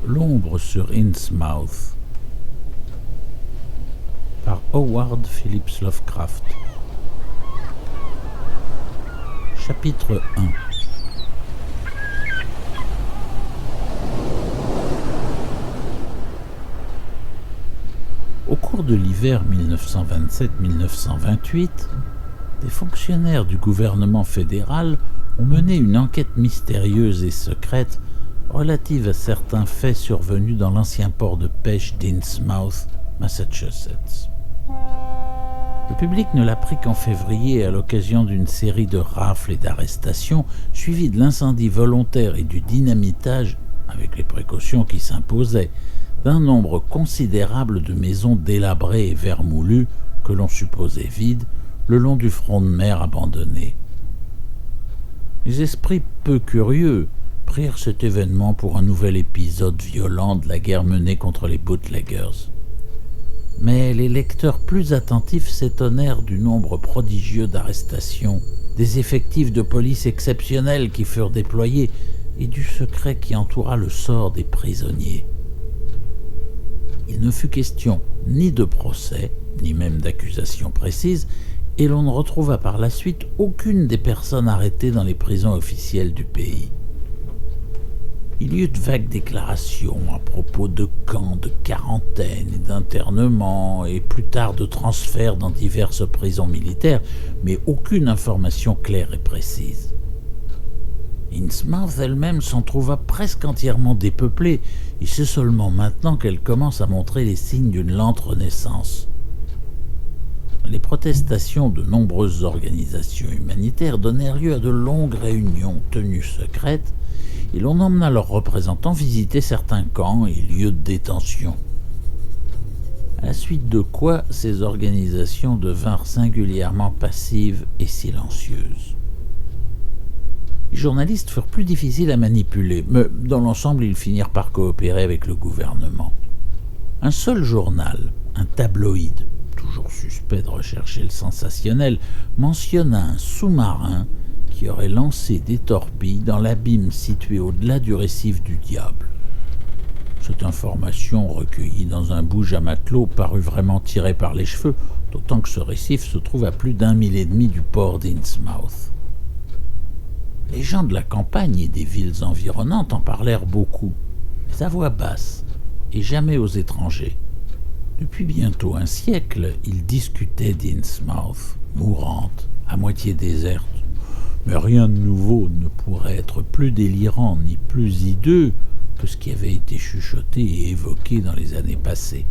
L'ombre sur Innsmouth par Howard Phillips Lovecraft. Chapitre 1. Au cours de l'hiver 1927-1928, des fonctionnaires du gouvernement fédéral ont mené une enquête mystérieuse et secrète relative à certains faits survenus dans l'ancien port de pêche d'Innsmouth, Massachusetts. Le public ne l'apprit qu'en février à l'occasion d'une série de rafles et d'arrestations suivies de l'incendie volontaire et du dynamitage, avec les précautions qui s'imposaient, d'un nombre considérable de maisons délabrées et vermoulues que l'on supposait vides le long du front de mer abandonné. Les esprits peu curieux prirent cet événement pour un nouvel épisode violent de la guerre menée contre les bootleggers. Mais les lecteurs plus attentifs s'étonnèrent du nombre prodigieux d'arrestations, des effectifs de police exceptionnels qui furent déployés et du secret qui entoura le sort des prisonniers. Il ne fut question ni de procès, ni même d'accusation précise, et l'on ne retrouva par la suite aucune des personnes arrêtées dans les prisons officielles du pays. Il y eut de vagues déclarations à propos de camps de quarantaine et d'internement, et plus tard de transferts dans diverses prisons militaires, mais aucune information claire et précise. Innsmouth elle-même s'en trouva presque entièrement dépeuplée, et c'est seulement maintenant qu'elle commence à montrer les signes d'une lente renaissance. Les protestations de nombreuses organisations humanitaires donnèrent lieu à de longues réunions tenues secrètes, et l'on emmena leurs représentants visiter certains camps et lieux de détention. À la suite de quoi, ces organisations devinrent singulièrement passives et silencieuses. Les journalistes furent plus difficiles à manipuler, mais dans l'ensemble, ils finirent par coopérer avec le gouvernement. Un seul journal, un tabloïd, toujours suspect de rechercher le sensationnel, mentionna un sous-marin qui aurait lancé des torpilles dans l'abîme situé au-delà du récif du Diable. Cette information, recueillie dans un bouge à matelot, parut vraiment tirée par les cheveux, d'autant que ce récif se trouve à plus d'1,5 mille du port d'Innsmouth. Les gens de la campagne et des villes environnantes en parlèrent beaucoup, mais à voix basse, et jamais aux étrangers. Depuis bientôt un siècle, ils discutaient d'Innsmouth, mourante, à moitié déserte. Mais rien de nouveau ne pourrait être plus délirant ni plus hideux que ce qui avait été chuchoté et évoqué dans les années passées.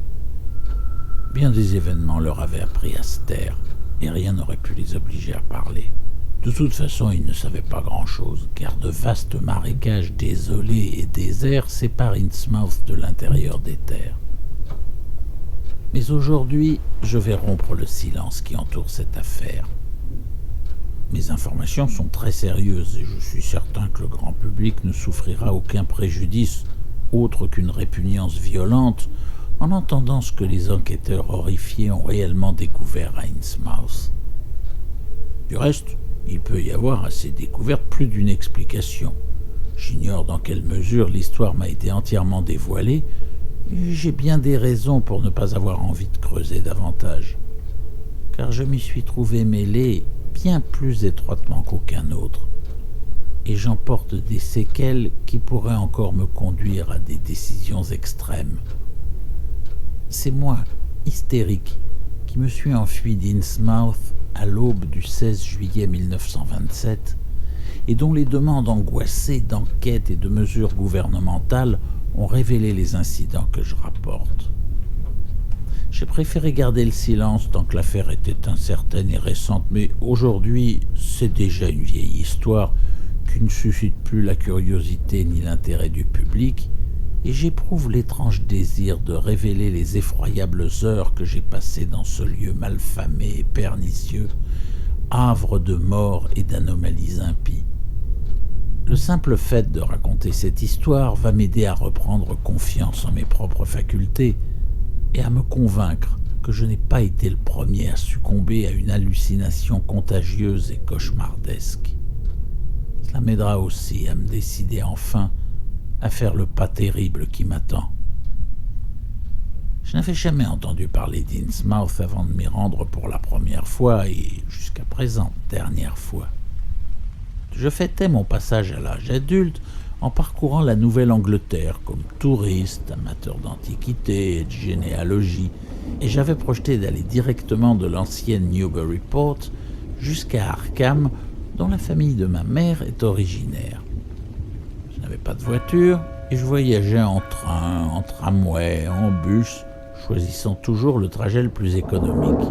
Bien des événements leur avaient appris à se taire, et rien n'aurait pu les obliger à parler. De toute façon, ils ne savaient pas grand-chose, car de vastes marécages désolés et déserts séparent Innsmouth de l'intérieur des terres. Mais aujourd'hui, je vais rompre le silence qui entoure cette affaire. Mes informations sont très sérieuses et je suis certain que le grand public ne souffrira aucun préjudice autre qu'une répugnance violente en entendant ce que les enquêteurs horrifiés ont réellement découvert à Innsmouth. Du reste, il peut y avoir à ces découvertes plus d'une explication. J'ignore dans quelle mesure l'histoire m'a été entièrement dévoilée, et j'ai bien des raisons pour ne pas avoir envie de creuser davantage, car je m'y suis trouvé mêlé bien plus étroitement qu'aucun autre, et j'en porte des séquelles qui pourraient encore me conduire à des décisions extrêmes. C'est moi, hystérique, qui me suis enfui d'Innsmouth à l'aube du 16 juillet 1927, et dont les demandes angoissées d'enquête et de mesures gouvernementales ont révélé les incidents que je rapporte. J'ai préféré garder le silence tant que l'affaire était incertaine et récente, mais aujourd'hui, c'est déjà une vieille histoire qui ne suscite plus la curiosité ni l'intérêt du public, et j'éprouve l'étrange désir de révéler les effroyables heures que j'ai passées dans ce lieu malfamé et pernicieux, havre de mort et d'anomalies impies. Le simple fait de raconter cette histoire va m'aider à reprendre confiance en mes propres facultés, et à me convaincre que je n'ai pas été le premier à succomber à une hallucination contagieuse et cauchemardesque. Cela m'aidera aussi à me décider enfin à faire le pas terrible qui m'attend. Je n'avais jamais entendu parler d'Innsmouth avant de m'y rendre pour la première fois et, jusqu'à présent, dernière fois. Je fêtais mon passage à l'âge adulte en parcourant la Nouvelle-Angleterre comme touriste, amateur d'antiquités et de généalogie, et j'avais projeté d'aller directement de l'ancienne Newburyport jusqu'à Arkham, dont la famille de ma mère est originaire. Je n'avais pas de voiture et je voyageais en train, en tramway, en bus, choisissant toujours le trajet le plus économique.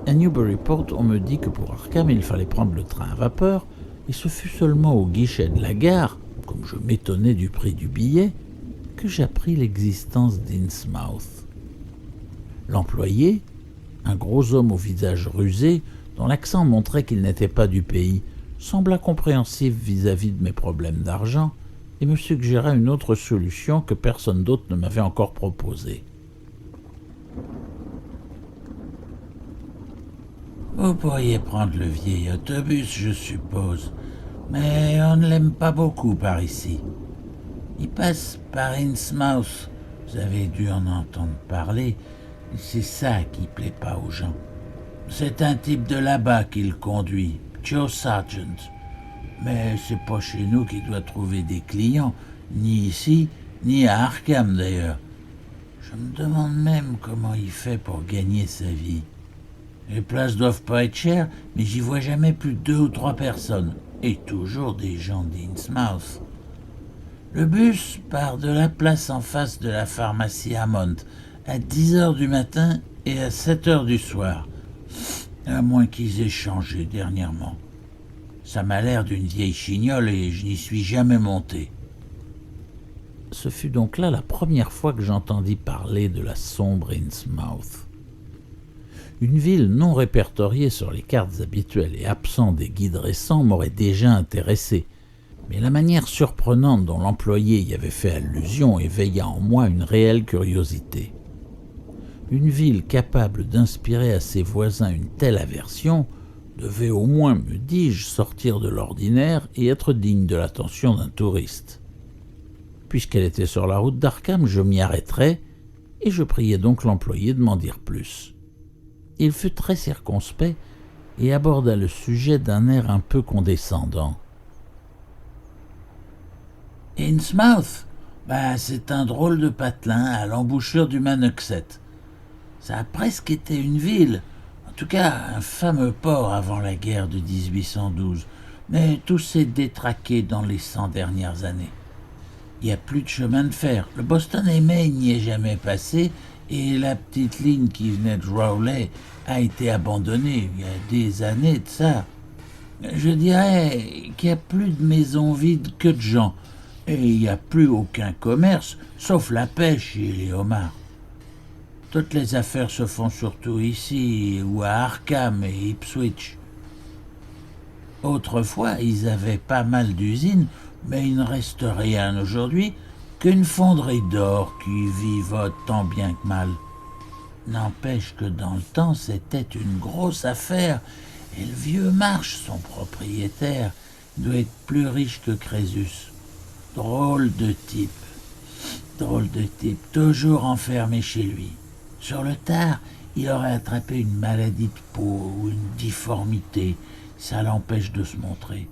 À Newburyport, on me dit que pour Arkham, il fallait prendre le train à vapeur, et ce fut seulement au guichet de la gare, comme je m'étonnais du prix du billet, que j'appris l'existence d'Innsmouth. L'employé, un gros homme au visage rusé, dont l'accent montrait qu'il n'était pas du pays, sembla compréhensif vis-à-vis de mes problèmes d'argent et me suggéra une autre solution que personne d'autre ne m'avait encore proposée. Vous pourriez prendre le vieil autobus, je suppose, mais on ne l'aime pas beaucoup par ici. Il passe par Innsmouth, vous avez dû en entendre parler, et c'est ça qui plaît pas aux gens. C'est un type de là-bas qui le conduit, Joe Sargent. Mais c'est pas chez nous qu'il doit trouver des clients, ni ici, ni à Arkham d'ailleurs. Je me demande même comment il fait pour gagner sa vie. Les places doivent pas être chères, mais j'y vois jamais plus de 2 ou 3 personnes, et toujours des gens d'Innsmouth. Le bus part de la place en face de la pharmacie Hammond, à 10h du matin et à 7h du soir, à moins qu'ils aient changé dernièrement. Ça m'a l'air d'une vieille chignole et je n'y suis jamais monté. Ce fut donc là la première fois que j'entendis parler de la sombre Innsmouth. Une ville non répertoriée sur les cartes habituelles et absente des guides récents m'aurait déjà intéressé, mais la manière surprenante dont l'employé y avait fait allusion éveilla en moi une réelle curiosité. Une ville capable d'inspirer à ses voisins une telle aversion devait au moins, me dis-je, sortir de l'ordinaire et être digne de l'attention d'un touriste. Puisqu'elle était sur la route d'Arkham, je m'y arrêterais, et je priai donc l'employé de m'en dire plus. Il fut très circonspect et aborda le sujet d'un air un peu condescendant. « Innsmouth, c'est un drôle de patelin à l'embouchure du Manoxet. Ça a presque été une ville, en tout cas un fameux port avant la guerre de 1812, mais tout s'est détraqué dans les 100 dernières années. Il n'y a plus de chemin de fer. Le Boston et Maine n'y est jamais passé et la petite ligne qui venait de Rowley a été abandonnée il y a des années de ça. Je dirais qu'il n'y a plus de maisons vides que de gens et il n'y a plus aucun commerce sauf la pêche et les homards. Toutes les affaires se font surtout ici ou à Arkham et Ipswich. Autrefois, ils avaient pas mal d'usines, mais il ne reste rien aujourd'hui qu'une fonderie d'or qui vivote tant bien que mal. N'empêche que dans le temps, c'était une grosse affaire, et le vieux Marsh, son propriétaire, doit être plus riche que Crésus. Drôle de type, toujours enfermé chez lui. Sur le tard, il aurait attrapé une maladie de peau ou une difformité, ça l'empêche de se montrer.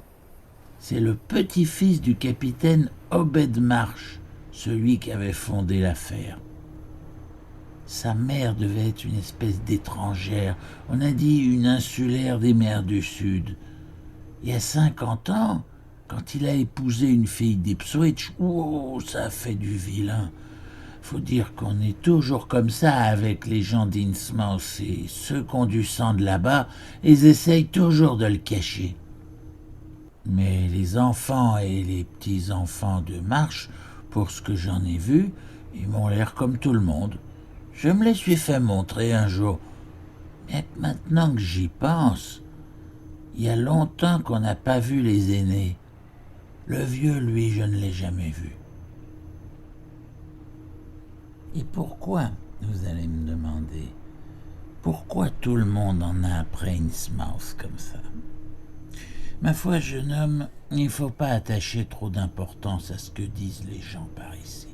C'est le petit-fils du capitaine Obed Marsh, celui qui avait fondé l'affaire. Sa mère devait être une espèce d'étrangère, on a dit une insulaire des mers du Sud. Il y a 50 ans, quand il a épousé une fille d'Ipswich, ça a fait du vilain. Faut dire qu'on est toujours comme ça avec les gens d'Innsmouth et ceux qui ont du sang de là-bas, ils essayent toujours de le cacher. Mais les enfants et les petits-enfants de Marsh, pour ce que j'en ai vu, ils m'ont l'air comme tout le monde. Je me les suis fait montrer un jour. Mais maintenant que j'y pense, il y a longtemps qu'on n'a pas vu les aînés. Le vieux, lui, je ne l'ai jamais vu. Et pourquoi, vous allez me demander, pourquoi tout le monde en a après Innsmouth comme ça? Ma foi, jeune homme, Il ne faut pas attacher trop d'importance à ce que disent les gens par ici.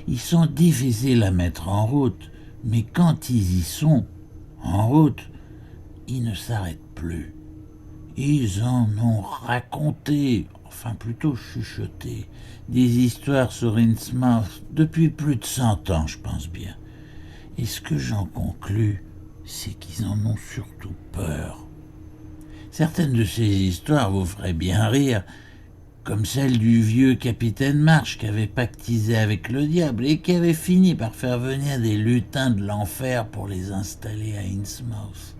Ils sont difficiles à mettre en route, mais quand ils y sont, en route, ils ne s'arrêtent plus. Ils en ont raconté, enfin plutôt chuchoté, des histoires sur Innsmouth depuis plus de 100 ans, je pense bien. Et ce que j'en conclus, c'est qu'ils en ont surtout peur. Certaines de ces histoires vous feraient bien rire, comme celle du vieux capitaine March qui avait pactisé avec le diable et qui avait fini par faire venir des lutins de l'enfer pour les installer à Innsmouth.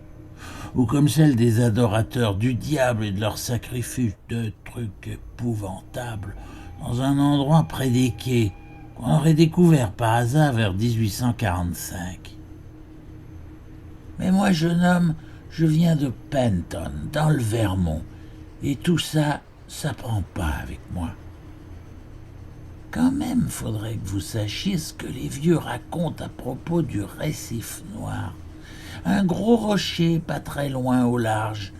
Ou comme celle des adorateurs du diable et de leurs sacrifices, de trucs épouvantables, dans un endroit près des quais, qu'on aurait découvert par hasard vers 1845. Mais moi, jeune homme, je viens de Penton, dans le Vermont, et tout ça, ça prend pas avec moi. Quand même, faudrait que vous sachiez ce que les vieux racontent à propos du récif noir. Un gros rocher pas très loin au large,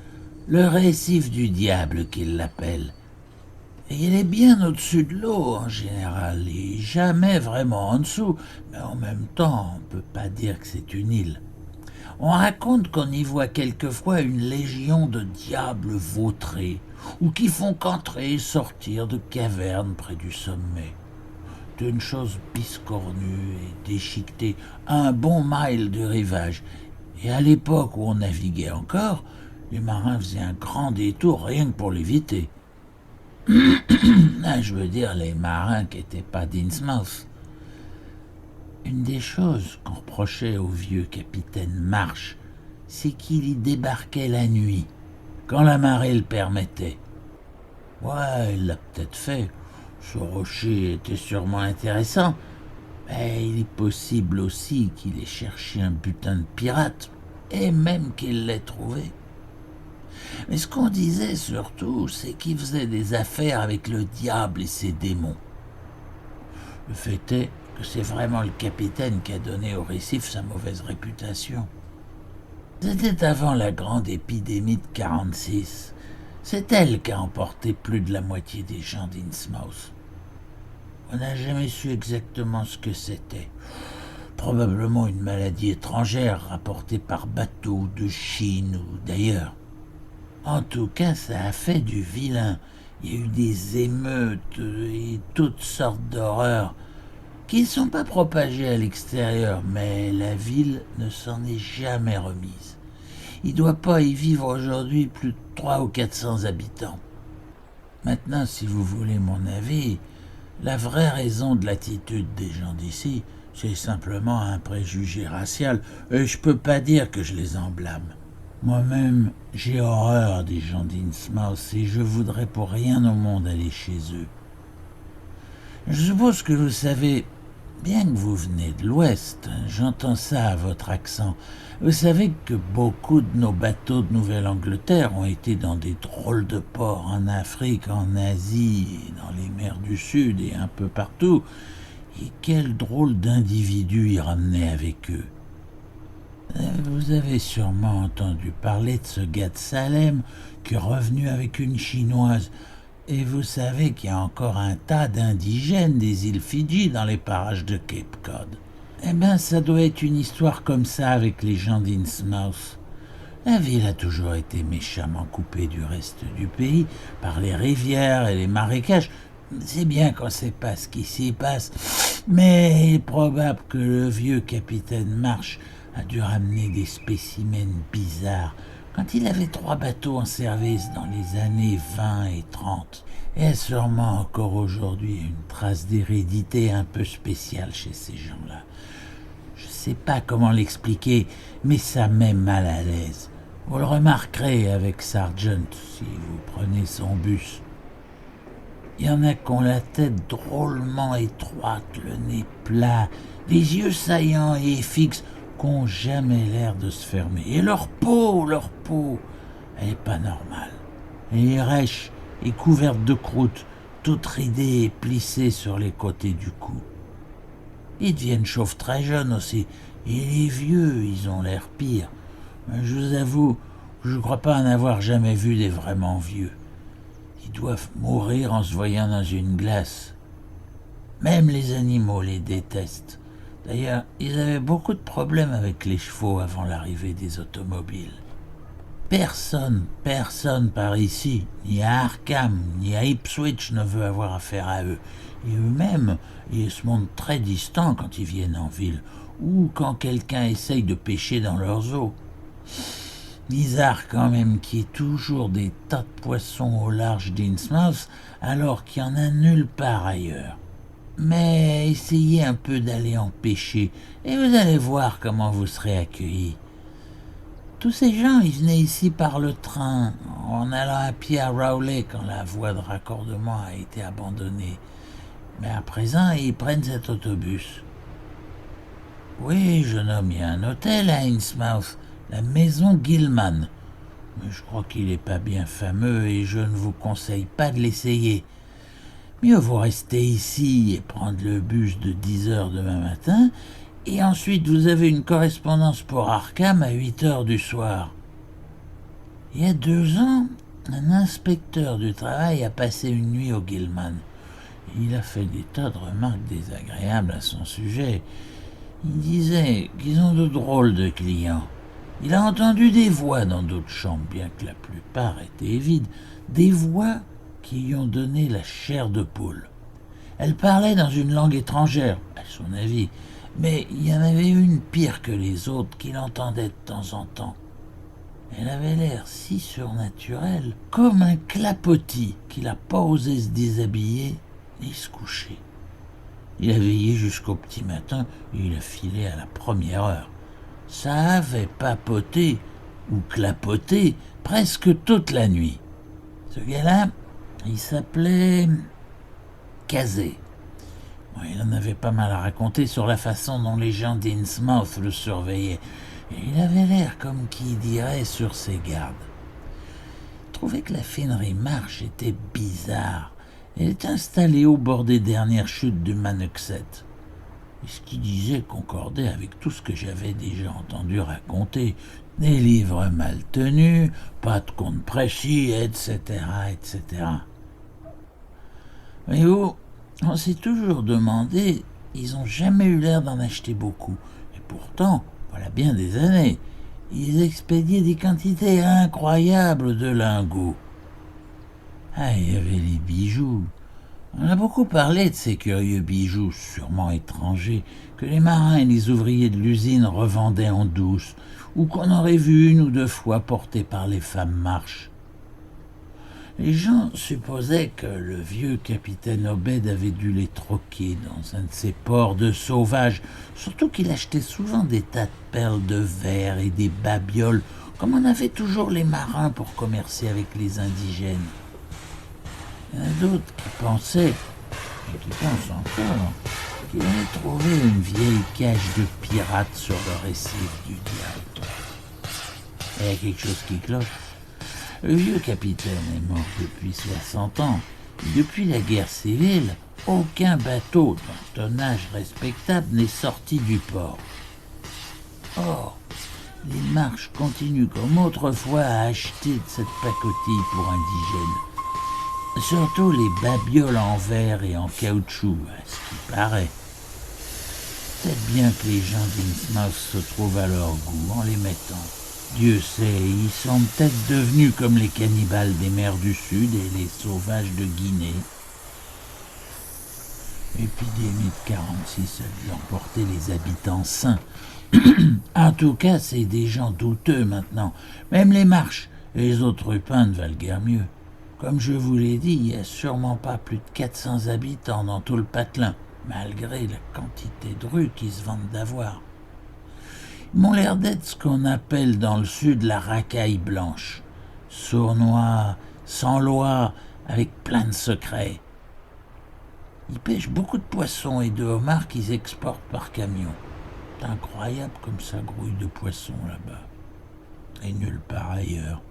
le récif du diable qu'ils l'appellent. Et il est bien au-dessus de l'eau en général, et jamais vraiment en dessous, mais en même temps, on peut pas dire que c'est une île. On raconte qu'on y voit quelquefois une légion de diables vautrés, ou qui font qu'entrer et sortir de cavernes près du sommet. D'une chose biscornue et déchiquetée, un bon mile du rivage. Et à l'époque où on naviguait encore, les marins faisaient un grand détour rien que pour l'éviter. Je veux dire les marins qui n'étaient pas d'Innsmouth. Une des choses qu'on reprochait au vieux capitaine March, c'est qu'il y débarquait la nuit, quand la marée le permettait. Ouais, il l'a peut-être fait. Ce rocher était sûrement intéressant, mais il est possible aussi qu'il ait cherché un butin de pirate, et même qu'il l'ait trouvé. Mais ce qu'on disait surtout, c'est qu'il faisait des affaires avec le diable et ses démons. Le fait est que c'est vraiment le capitaine qui a donné au récif sa mauvaise réputation. C'était avant la grande épidémie de 46. C'est elle qui a emporté plus de la moitié des gens d'Innsmouth. On n'a jamais su exactement ce que c'était. Probablement une maladie étrangère rapportée par bateau de Chine ou d'ailleurs. En tout cas, ça a fait du vilain. Il y a eu des émeutes et toutes sortes d'horreurs qui ne sont pas propagées à l'extérieur, mais la ville ne s'en est jamais remise. Il ne doit pas y vivre aujourd'hui plus de 300 ou 400 habitants. Maintenant, si vous voulez mon avis, la vraie raison de l'attitude des gens d'ici, c'est simplement un préjugé racial, et je peux pas dire que je les en blâme. Moi-même, j'ai horreur des gens d'Innsmouth et je voudrais pour rien au monde aller chez eux. Je suppose que vous savez, bien que vous venez de l'Ouest, j'entends ça à votre accent, vous savez que beaucoup de nos bateaux de Nouvelle-Angleterre ont été dans des drôles de ports en Afrique, en Asie, dans les mers du Sud et un peu partout, et quels drôles d'individus ils ramenaient avec eux. Vous avez sûrement entendu parler de ce gars de Salem qui est revenu avec une Chinoise. Et vous savez qu'il y a encore un tas d'indigènes des îles Fidji dans les parages de Cape Cod. Eh bien, ça doit être une histoire comme ça avec les gens d'Innsmouth. La ville a toujours été méchamment coupée du reste du pays par les rivières et les marécages. C'est bien qu'on ne sait pas ce qui s'y passe, mais il est probable que le vieux capitaine March a dû ramener des spécimens bizarres quand il avait 3 bateaux en service dans les années 20 et 30. Il y a sûrement encore aujourd'hui une trace d'hérédité un peu spéciale chez ces gens-là. Je ne sais pas comment l'expliquer, mais ça met mal à l'aise. Vous le remarquerez avec Sargent si vous prenez son bus. Il y en a qui ont la tête drôlement étroite, le nez plat, les yeux saillants et fixes, qui n'ont jamais l'air de se fermer. Et leur peau, elle n'est pas normale. Elle est rêche et couverte de croûte, toute ridée et plissée sur les côtés du cou. Ils deviennent chauves très jeunes aussi, et les vieux, ils ont l'air pire. Je vous avoue, je ne crois pas en avoir jamais vu des vraiment vieux. qui doivent mourir en se voyant dans une glace. Même les animaux les détestent. D'ailleurs, ils avaient beaucoup de problèmes avec les chevaux avant l'arrivée des automobiles. Personne par ici, ni à Arkham, ni à Ipswich ne veut avoir affaire à eux. Et eux-mêmes, ils se montrent très distants quand ils viennent en ville, ou quand quelqu'un essaye de pêcher dans leurs eaux. Bizarre quand même qu'il y ait toujours des tas de poissons au large d'Innsmouth, alors qu'il n'y en a nulle part ailleurs. Mais essayez un peu d'aller en pêcher, et vous allez voir comment vous serez accueillis. Tous ces gens, ils venaient ici par le train, en allant à pied à Rowley quand la voie de raccordement a été abandonnée. Mais à présent, ils prennent cet autobus. Oui, jeune homme, il y a un hôtel à Innsmouth, la maison Gilman. Mais je crois qu'il n'est pas bien fameux et je ne vous conseille pas de l'essayer. Mieux vaut rester ici et prendre le bus de 10h demain matin, et ensuite vous avez une correspondance pour Arkham à 8h du soir. Il y a 2 ans, un inspecteur du travail a passé une nuit au Gilman. Il a fait des tas de remarques désagréables à son sujet. Il disait qu'ils ont de drôles de clients. Il a entendu des voix dans d'autres chambres, bien que la plupart étaient vides, des voix qui lui ont donné la chair de poule. Elle parlait dans une langue étrangère, à son avis, mais il y en avait une pire que les autres qu'il entendait de temps en temps. Elle avait l'air si surnaturelle, comme un clapotis qu'il n'a pas osé se déshabiller ni se coucher. Il a veillé jusqu'au petit matin et il a filé à la première heure. Ça avait papoté ou clapoté presque toute la nuit. Ce gars-là, il s'appelait Casey. Bon, il en avait pas mal à raconter sur la façon dont les gens d'Innsmouth le surveillaient. Et il avait l'air comme qui dirait sur ses gardes. Il trouvait que la Finery Marsh était bizarre. Elle est installée au bord des dernières chutes du Manuxet. Et ce qu'il disait concordait avec tout ce que j'avais déjà entendu raconter. Des livres mal tenus, pas de compte précis, etc., etc. Mais on s'est toujours demandé, ils n'ont jamais eu l'air d'en acheter beaucoup. Et pourtant, voilà bien des années, ils expédiaient des quantités incroyables de lingots. Ah, il y avait les bijoux. On a beaucoup parlé de ces curieux bijoux, sûrement étrangers, que les marins et les ouvriers de l'usine revendaient en douce, ou qu'on aurait vu 1 ou 2 fois portés par les femmes marches. Les gens supposaient que le vieux capitaine Obed avait dû les troquer dans un de ses ports de sauvages, surtout qu'il achetait souvent des tas de perles de verre et des babioles, comme en avaient toujours les marins pour commercer avec les indigènes. Il y en a d'autres qui pensaient, et qui pensent encore, qu'il avait trouvé une vieille cage de pirates sur le récif du diable. Il y a quelque chose qui cloche. Le vieux capitaine est mort depuis 60 ans. Et depuis la guerre civile, aucun bateau d'un tonnage respectable n'est sorti du port. Or, les marches continuent comme autrefois à acheter de cette pacotille pour indigènes. Surtout les babioles en verre et en caoutchouc, à ce qui paraît. Peut-être bien que les gens d'Innsmouth se trouvent à leur goût en les mettant. Dieu sait, ils sont peut-être devenus comme les cannibales des mers du Sud et les sauvages de Guinée. L'épidémie de 46 a dû emporter les habitants sains. En tout cas, c'est des gens douteux maintenant. Même les marches et les autres rupins ne valent guère mieux. Comme je vous l'ai dit, il n'y a sûrement pas plus de 400 habitants dans tout le patelin, malgré la quantité de rues qui se vantent d'avoir. Ils m'ont l'air d'être ce qu'on appelle dans le sud la racaille blanche. Sournois, sans loi, avec plein de secrets. Ils pêchent beaucoup de poissons et de homards qu'ils exportent par camion. C'est incroyable comme ça grouille de poissons là-bas. Et nulle part ailleurs.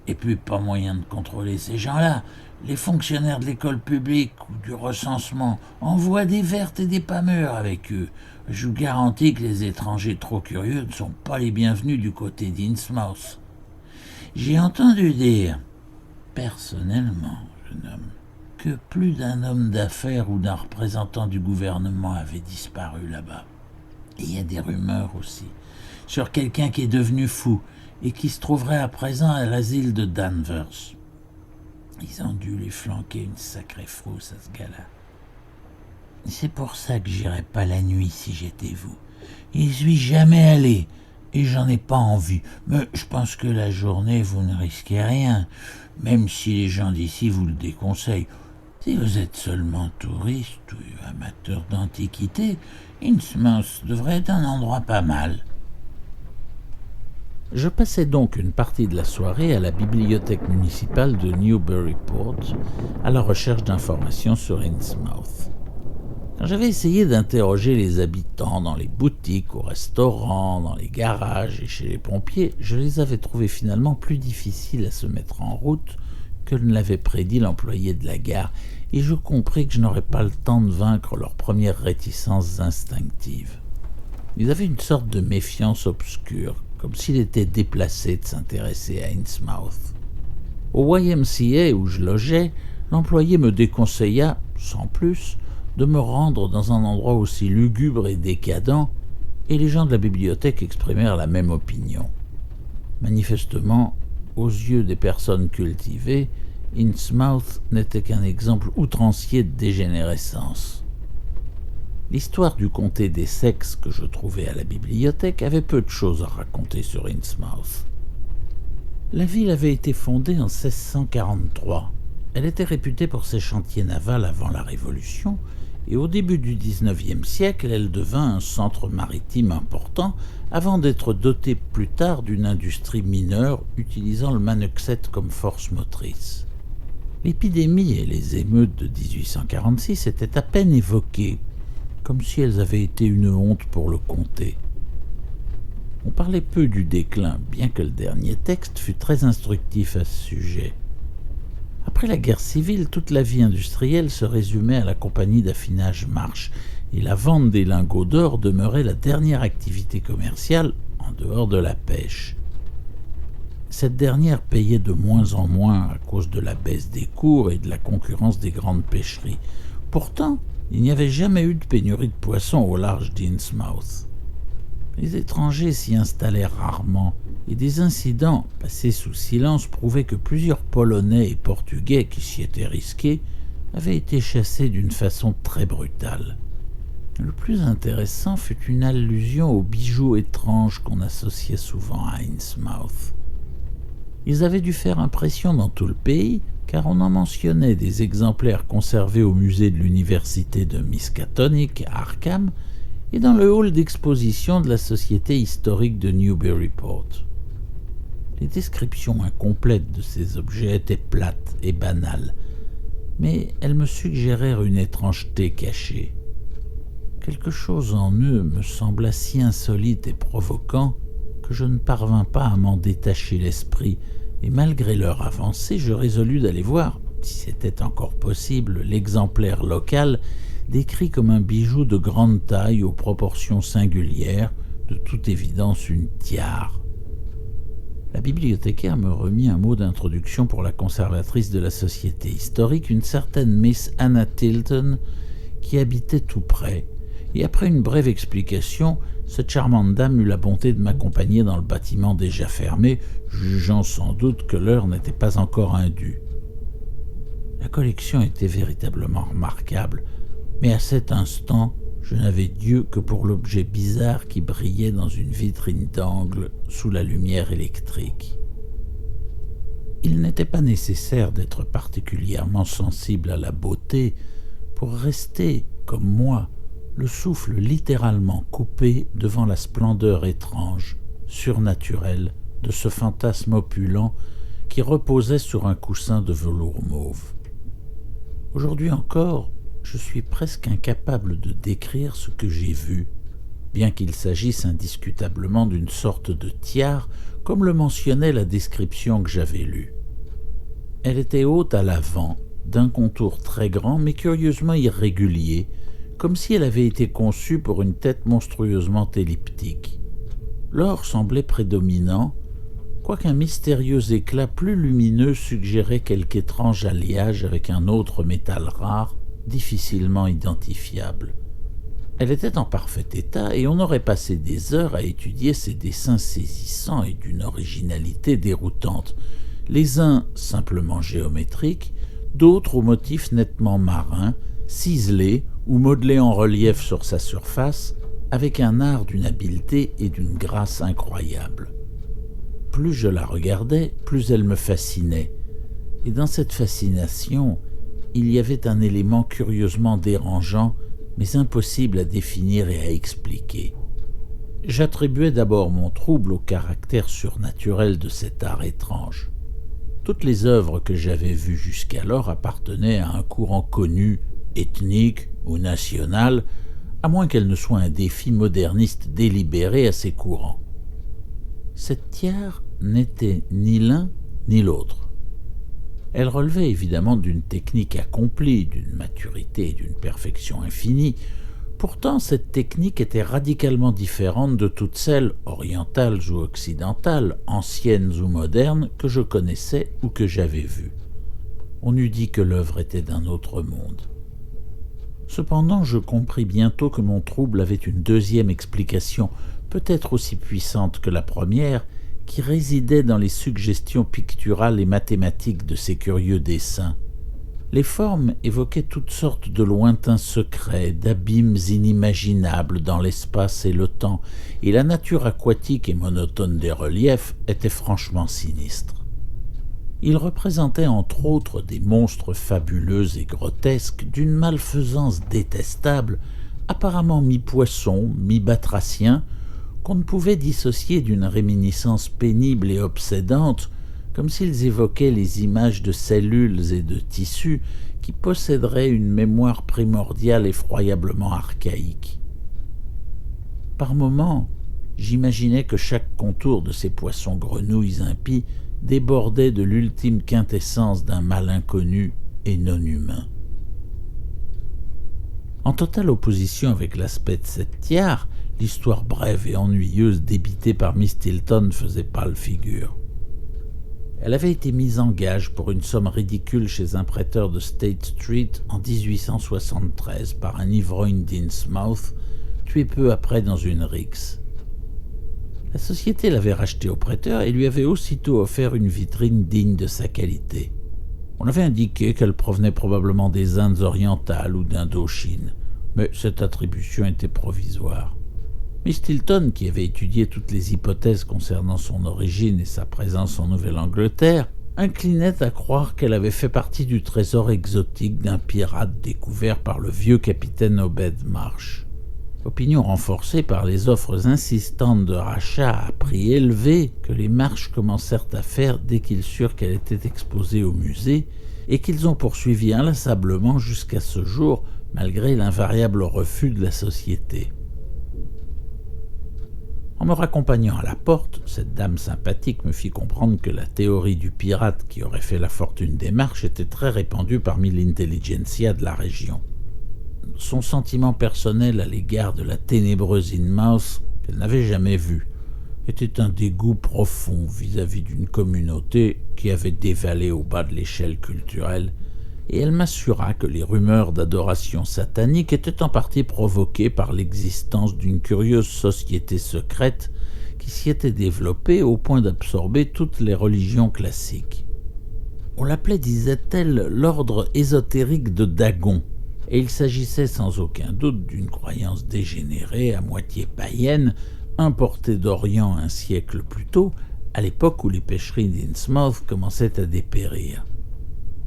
Et puis pas moyen de contrôler ces gens-là. Les fonctionnaires de l'école publique ou du recensement envoient des vertes et des pas mûres avec eux. Je vous garantis que les étrangers trop curieux ne sont pas les bienvenus du côté d'Innsmouth. J'ai entendu dire personnellement, jeune homme, que plus d'un homme d'affaires ou d'un représentant du gouvernement avait disparu là-bas. Et il y a des rumeurs aussi sur quelqu'un qui est devenu fou et qui se trouverait à présent à l'asile de Danvers. Ils ont dû lui flanquer une sacrée frousse à ce gars-là. C'est pour ça que j'irais pas la nuit si j'étais vous. J'y suis jamais allé et j'en ai pas envie. Mais je pense que la journée, vous ne risquez rien, même si les gens d'ici vous le déconseillent. Si vous êtes seulement touriste ou amateur d'antiquité, Innsmouth devrait être un endroit pas mal. Je passais donc une partie de la soirée à la bibliothèque municipale de Newburyport à la recherche d'informations sur Innsmouth. Quand j'avais essayé d'interroger les habitants dans les boutiques, au restaurant, dans les garages et chez les pompiers, je les avais trouvés finalement plus difficiles à se mettre en route que ne l'avait prédit l'employé de la gare, et je compris que je n'aurais pas le temps de vaincre leurs premières réticences instinctives. Ils avaient une sorte de méfiance obscure, comme s'il était déplacé de s'intéresser à Innsmouth. Au YMCA où je logeais, l'employé me déconseilla, sans plus, de me rendre dans un endroit aussi lugubre et décadent, et les gens de la bibliothèque exprimèrent la même opinion. Manifestement, aux yeux des personnes cultivées, Innsmouth n'était qu'un exemple outrancier de dégénérescence. L'histoire du comté des sexes que je trouvais à la bibliothèque avait peu de choses à raconter sur Innsmouth. La ville avait été fondée en 1643. Elle était réputée pour ses chantiers navals avant la Révolution, et au début du XIXe siècle, elle devint un centre maritime important avant d'être dotée plus tard d'une industrie mineure utilisant le Manuxet comme force motrice. L'épidémie et les émeutes de 1846 étaient à peine évoquées, comme si elles avaient été une honte pour le comté. On parlait peu du déclin, bien que le dernier texte fût très instructif à ce sujet. Après la guerre civile, toute la vie industrielle se résumait à la compagnie d'affinage Marsh, et la vente des lingots d'or demeurait la dernière activité commerciale en dehors de la pêche. Cette dernière payait de moins en moins à cause de la baisse des cours et de la concurrence des grandes pêcheries. Pourtant, il n'y avait jamais eu de pénurie de poissons au large d'Innsmouth. Les étrangers s'y installèrent rarement, et des incidents passés sous silence prouvaient que plusieurs Polonais et Portugais qui s'y étaient risqués avaient été chassés d'une façon très brutale. Le plus intéressant fut une allusion aux bijoux étranges qu'on associait souvent à Innsmouth. Ils avaient dû faire impression dans tout le pays, car on en mentionnait des exemplaires conservés au musée de l'université de Miskatonic à Arkham et dans le hall d'exposition de la Société historique de Newburyport. Les descriptions incomplètes de ces objets étaient plates et banales, mais elles me suggérèrent une étrangeté cachée. Quelque chose en eux me sembla si insolite et provoquant que je ne parvins pas à m'en détacher l'esprit, et malgré l'heure avancée, je résolus d'aller voir, si c'était encore possible, l'exemplaire local décrit comme un bijou de grande taille aux proportions singulières, de toute évidence une tiare. La bibliothécaire me remit un mot d'introduction pour la conservatrice de la société historique, une certaine Miss Anna Tilton, qui habitait tout près, et après une brève explication, cette charmante dame eut la bonté de m'accompagner dans le bâtiment déjà fermé, jugeant sans doute que l'heure n'était pas encore indue. La collection était véritablement remarquable, mais à cet instant, je n'avais d'yeux que pour l'objet bizarre qui brillait dans une vitrine d'angle sous la lumière électrique. Il n'était pas nécessaire d'être particulièrement sensible à la beauté pour rester, comme moi, le souffle littéralement coupé devant la splendeur étrange, surnaturelle, de ce fantasme opulent qui reposait sur un coussin de velours mauve. Aujourd'hui encore, je suis presque incapable de décrire ce que j'ai vu, bien qu'il s'agisse indiscutablement d'une sorte de tiare, comme le mentionnait la description que j'avais lue. Elle était haute à l'avant, d'un contour très grand mais curieusement irrégulier, comme si elle avait été conçue pour une tête monstrueusement elliptique. L'or semblait prédominant, quoiqu'un mystérieux éclat plus lumineux suggérait quelque étrange alliage avec un autre métal rare, difficilement identifiable. Elle était en parfait état et on aurait passé des heures à étudier ses dessins saisissants et d'une originalité déroutante, les uns simplement géométriques, d'autres aux motifs nettement marins, ciselés ou modelés en relief sur sa surface, avec un art d'une habileté et d'une grâce incroyables. Plus je la regardais, plus elle me fascinait, et dans cette fascination, il y avait un élément curieusement dérangeant, mais impossible à définir et à expliquer. J'attribuais d'abord mon trouble au caractère surnaturel de cet art étrange. Toutes les œuvres que j'avais vues jusqu'alors appartenaient à un courant connu, ethnique ou national, à moins qu'elles ne soient un défi moderniste délibéré à ces courants. Cette tiare n'était ni l'un ni l'autre. Elle relevait évidemment d'une technique accomplie, d'une maturité et d'une perfection infinie. Pourtant, cette technique était radicalement différente de toutes celles, orientales ou occidentales, anciennes ou modernes, que je connaissais ou que j'avais vues. On eût dit que l'œuvre était d'un autre monde. Cependant, je compris bientôt que mon trouble avait une deuxième explication, peut-être aussi puissante que la première, qui résidait dans les suggestions picturales et mathématiques de ces curieux dessins. Les formes évoquaient toutes sortes de lointains secrets, d'abîmes inimaginables dans l'espace et le temps, et la nature aquatique et monotone des reliefs était franchement sinistre. Ils représentaient entre autres des monstres fabuleux et grotesques d'une malfaisance détestable, apparemment mi-poisson, mi-batracien, qu'on ne pouvait dissocier d'une réminiscence pénible et obsédante, comme s'ils évoquaient les images de cellules et de tissus qui posséderaient une mémoire primordiale effroyablement archaïque. Par moments, j'imaginais que chaque contour de ces poissons-grenouilles impies débordait de l'ultime quintessence d'un mal inconnu et non humain. En totale opposition avec l'aspect de cette tiare, l'histoire brève et ennuyeuse débitée par Miss Tilton faisait pâle figure. Elle avait été mise en gage pour une somme ridicule chez un prêteur de State Street en 1873 par un ivrogne d'Innsmouth, tué peu après dans une rixe. La société l'avait rachetée au prêteur et lui avait aussitôt offert une vitrine digne de sa qualité. On avait indiqué qu'elle provenait probablement des Indes orientales ou d'Indochine, mais cette attribution était provisoire. Miss Tilton, qui avait étudié toutes les hypothèses concernant son origine et sa présence en Nouvelle-Angleterre, inclinait à croire qu'elle avait fait partie du trésor exotique d'un pirate découvert par le vieux capitaine Obed Marsh. Opinion renforcée par les offres insistantes de rachat à prix élevé que les Marsh commencèrent à faire dès qu'ils surent qu'elle était exposée au musée et qu'ils ont poursuivi inlassablement jusqu'à ce jour, malgré l'invariable refus de la société. En me raccompagnant à la porte, cette dame sympathique me fit comprendre que la théorie du pirate qui aurait fait la fortune des Marsh était très répandue parmi l'intelligentsia de la région. Son sentiment personnel à l'égard de la ténébreuse Innsmouth, qu'elle n'avait jamais vue, était un dégoût profond vis-à-vis d'une communauté qui avait dévalé au bas de l'échelle culturelle, et elle m'assura que les rumeurs d'adoration satanique étaient en partie provoquées par l'existence d'une curieuse société secrète qui s'y était développée au point d'absorber toutes les religions classiques. On l'appelait, disait-elle, l'ordre ésotérique de Dagon, et il s'agissait sans aucun doute d'une croyance dégénérée, à moitié païenne, importée d'Orient un siècle plus tôt, à l'époque où les pêcheries d'Innsmouth commençaient à dépérir.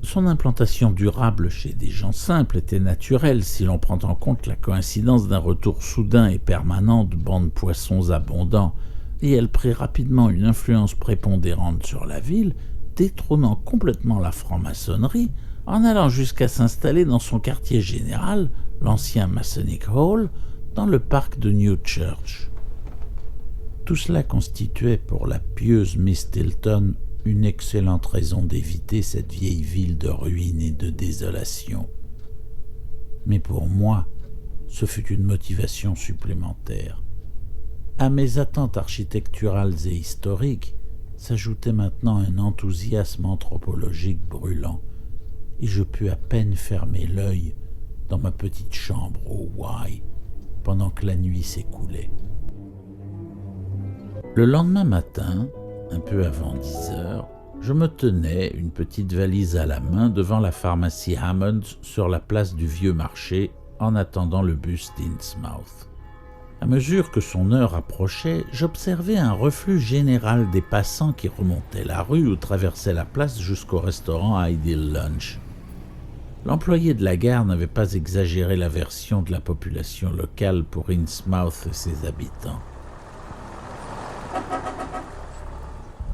Son implantation durable chez des gens simples était naturelle si l'on prend en compte la coïncidence d'un retour soudain et permanent de bancs de poissons abondants, et elle prit rapidement une influence prépondérante sur la ville, détrônant complètement la franc-maçonnerie, en allant jusqu'à s'installer dans son quartier général, l'ancien Masonic Hall, dans le parc de New Church. Tout cela constituait pour la pieuse Miss Tilton une excellente raison d'éviter cette vieille ville de ruines et de désolation. Mais pour moi, ce fut une motivation supplémentaire. À mes attentes architecturales et historiques, s'ajoutait maintenant un enthousiasme anthropologique brûlant, et je pus à peine fermer l'œil dans ma petite chambre au Y pendant que la nuit s'écoulait. Le lendemain matin, un peu avant 10 heures, je me tenais, une petite valise à la main, devant la pharmacie Hammond sur la place du Vieux Marché en attendant le bus d'Innsmouth. À mesure que son heure approchait, j'observais un reflux général des passants qui remontaient la rue ou traversaient la place jusqu'au restaurant Ideal Lunch. L'employé de la gare n'avait pas exagéré l'aversion de la population locale pour Innsmouth et ses habitants.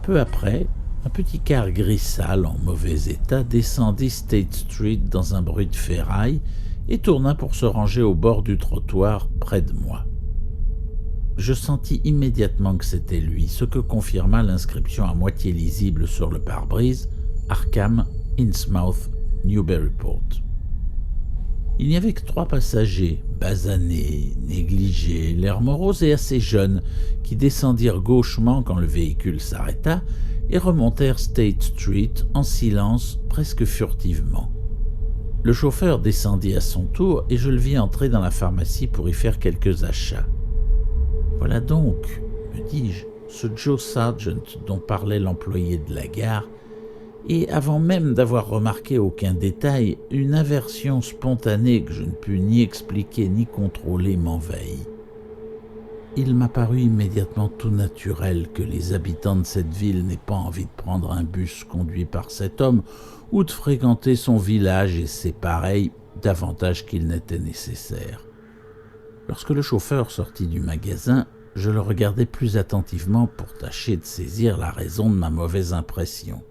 Peu après, un petit car gris sale en mauvais état descendit State Street dans un bruit de ferraille et tourna pour se ranger au bord du trottoir près de moi. Je sentis immédiatement que c'était lui, ce que confirma l'inscription à moitié lisible sur le pare-brise « Arkham, Innsmouth, Newburyport ». Il n'y avait que 3 passagers, basanés, négligés, l'air morose et assez jeunes, qui descendirent gauchement quand le véhicule s'arrêta et remontèrent State Street en silence, presque furtivement. Le chauffeur descendit à son tour et je le vis entrer dans la pharmacie pour y faire quelques achats. Voilà donc, me dis-je, ce Joe Sargent dont parlait l'employé de la gare, et avant même d'avoir remarqué aucun détail, une aversion spontanée que je ne pus ni expliquer ni contrôler m'envahit. Il m'a paru immédiatement tout naturel que les habitants de cette ville n'aient pas envie de prendre un bus conduit par cet homme ou de fréquenter son village et ses pareils davantage qu'il n'était nécessaire. Lorsque le chauffeur sortit du magasin, je le regardai plus attentivement pour tâcher de saisir la raison de ma mauvaise impression.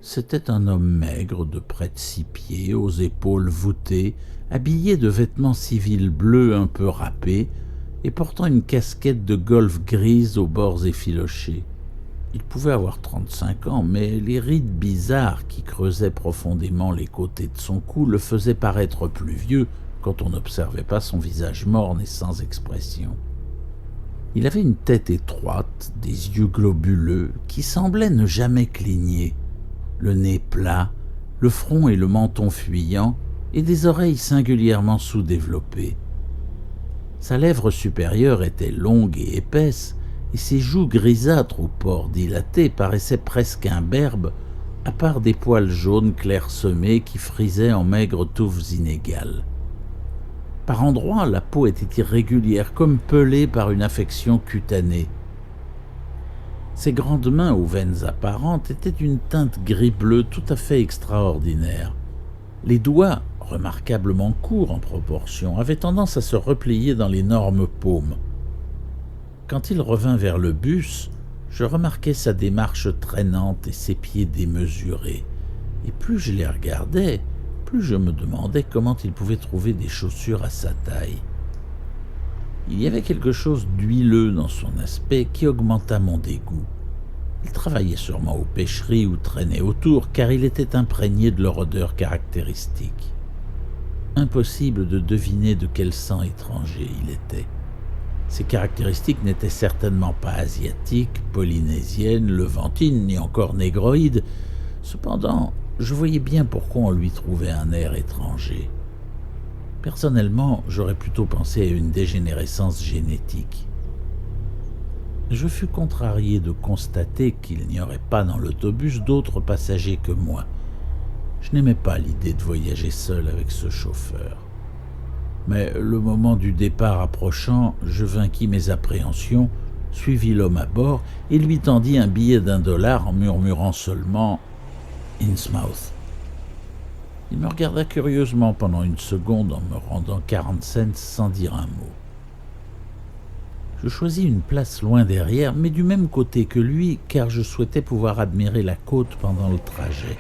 C'était un homme maigre de près de 6 pieds, aux épaules voûtées, habillé de vêtements civils bleus un peu râpés et portant une casquette de golf grise aux bords effilochés. Il pouvait avoir 35 ans, mais les rides bizarres qui creusaient profondément les côtés de son cou le faisaient paraître plus vieux quand on n'observait pas son visage morne et sans expression. Il avait une tête étroite, des yeux globuleux qui semblaient ne jamais cligner, le nez plat, le front et le menton fuyants et des oreilles singulièrement sous-développées. Sa lèvre supérieure était longue et épaisse et ses joues grisâtres aux pores dilatés paraissaient presque imberbes, à part des poils jaunes clairsemés qui frisaient en maigres touffes inégales. Par endroits, la peau était irrégulière, comme pelée par une affection cutanée. Ses grandes mains aux veines apparentes étaient d'une teinte gris-bleu tout à fait extraordinaire. Les doigts, remarquablement courts en proportion, avaient tendance à se replier dans l'énorme paume. Quand il revint vers le bus, je remarquai sa démarche traînante et ses pieds démesurés, et plus je les regardais, plus je me demandais comment il pouvait trouver des chaussures à sa taille. Il y avait quelque chose d'huileux dans son aspect qui augmenta mon dégoût. Il travaillait sûrement aux pêcheries ou traînait autour, car il était imprégné de leur odeur caractéristique. Impossible de deviner de quel sang étranger il était. Ses caractéristiques n'étaient certainement pas asiatiques, polynésiennes, levantines, ni encore négroïdes. Cependant, je voyais bien pourquoi on lui trouvait un air étranger. Personnellement, j'aurais plutôt pensé à une dégénérescence génétique. Je fus contrarié de constater qu'il n'y aurait pas dans l'autobus d'autres passagers que moi. Je n'aimais pas l'idée de voyager seul avec ce chauffeur. Mais le moment du départ approchant, je vainquis mes appréhensions, suivis l'homme à bord et lui tendis un billet d'$1 en murmurant seulement « Innsmouth ». Il me regarda curieusement pendant une seconde en me rendant 40 cents sans dire un mot. Je choisis une place loin derrière, mais du même côté que lui, car je souhaitais pouvoir admirer la côte pendant le trajet.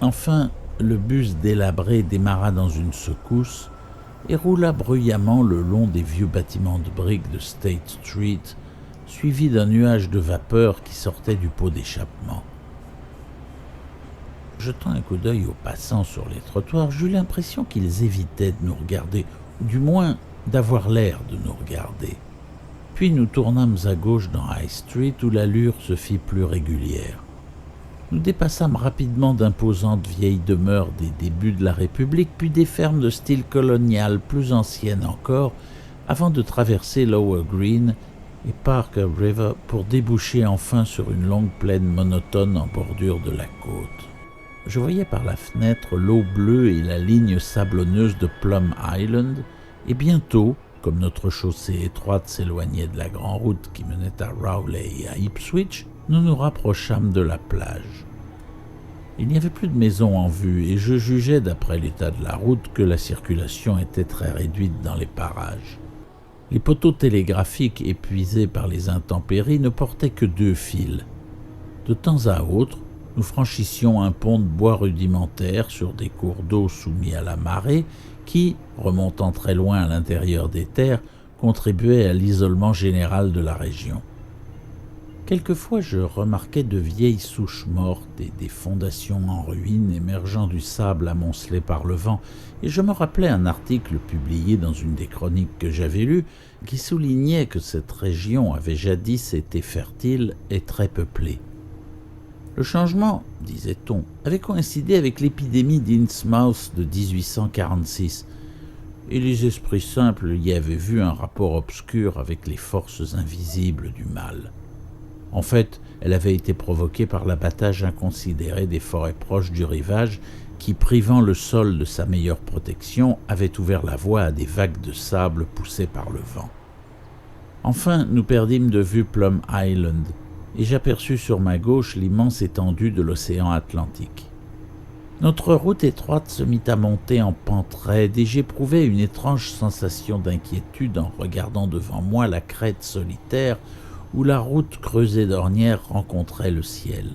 Enfin, le bus délabré démarra dans une secousse et roula bruyamment le long des vieux bâtiments de briques de State Street, suivi d'un nuage de vapeur qui sortait du pot d'échappement. Jetant un coup d'œil aux passants sur les trottoirs, j'eus l'impression qu'ils évitaient de nous regarder, ou du moins d'avoir l'air de nous regarder. Puis nous tournâmes à gauche dans High Street où l'allure se fit plus régulière. Nous dépassâmes rapidement d'imposantes vieilles demeures des débuts de la République, puis des fermes de style colonial plus anciennes encore, avant de traverser Lower Green et Parker River pour déboucher enfin sur une longue plaine monotone en bordure de la côte. Je voyais par la fenêtre l'eau bleue et la ligne sablonneuse de Plum Island, et bientôt, comme notre chaussée étroite s'éloignait de la grande route qui menait à Rowley et à Ipswich, nous nous rapprochâmes de la plage. Il n'y avait plus de maisons en vue et je jugeais d'après l'état de la route que la circulation était très réduite dans les parages. Les poteaux télégraphiques épuisés par les intempéries ne portaient que 2 fils. De temps à autre, nous franchissions un pont de bois rudimentaire sur des cours d'eau soumis à la marée qui, remontant très loin à l'intérieur des terres, contribuait à l'isolement général de la région. Quelquefois, je remarquais de vieilles souches mortes et des fondations en ruine émergeant du sable amoncelé par le vent, et je me rappelais un article publié dans une des chroniques que j'avais lues qui soulignait que cette région avait jadis été fertile et très peuplée. Le changement, disait-on, avait coïncidé avec l'épidémie d'Innsmouth de 1846, et les esprits simples y avaient vu un rapport obscur avec les forces invisibles du mal. En fait, elle avait été provoquée par l'abattage inconsidéré des forêts proches du rivage qui, privant le sol de sa meilleure protection, avait ouvert la voie à des vagues de sable poussées par le vent. Enfin, nous perdîmes de vue Plum Island, et j'aperçus sur ma gauche l'immense étendue de l'océan Atlantique. Notre route étroite se mit à monter en pente raide et j'éprouvais une étrange sensation d'inquiétude en regardant devant moi la crête solitaire où la route creusée d'ornières rencontrait le ciel.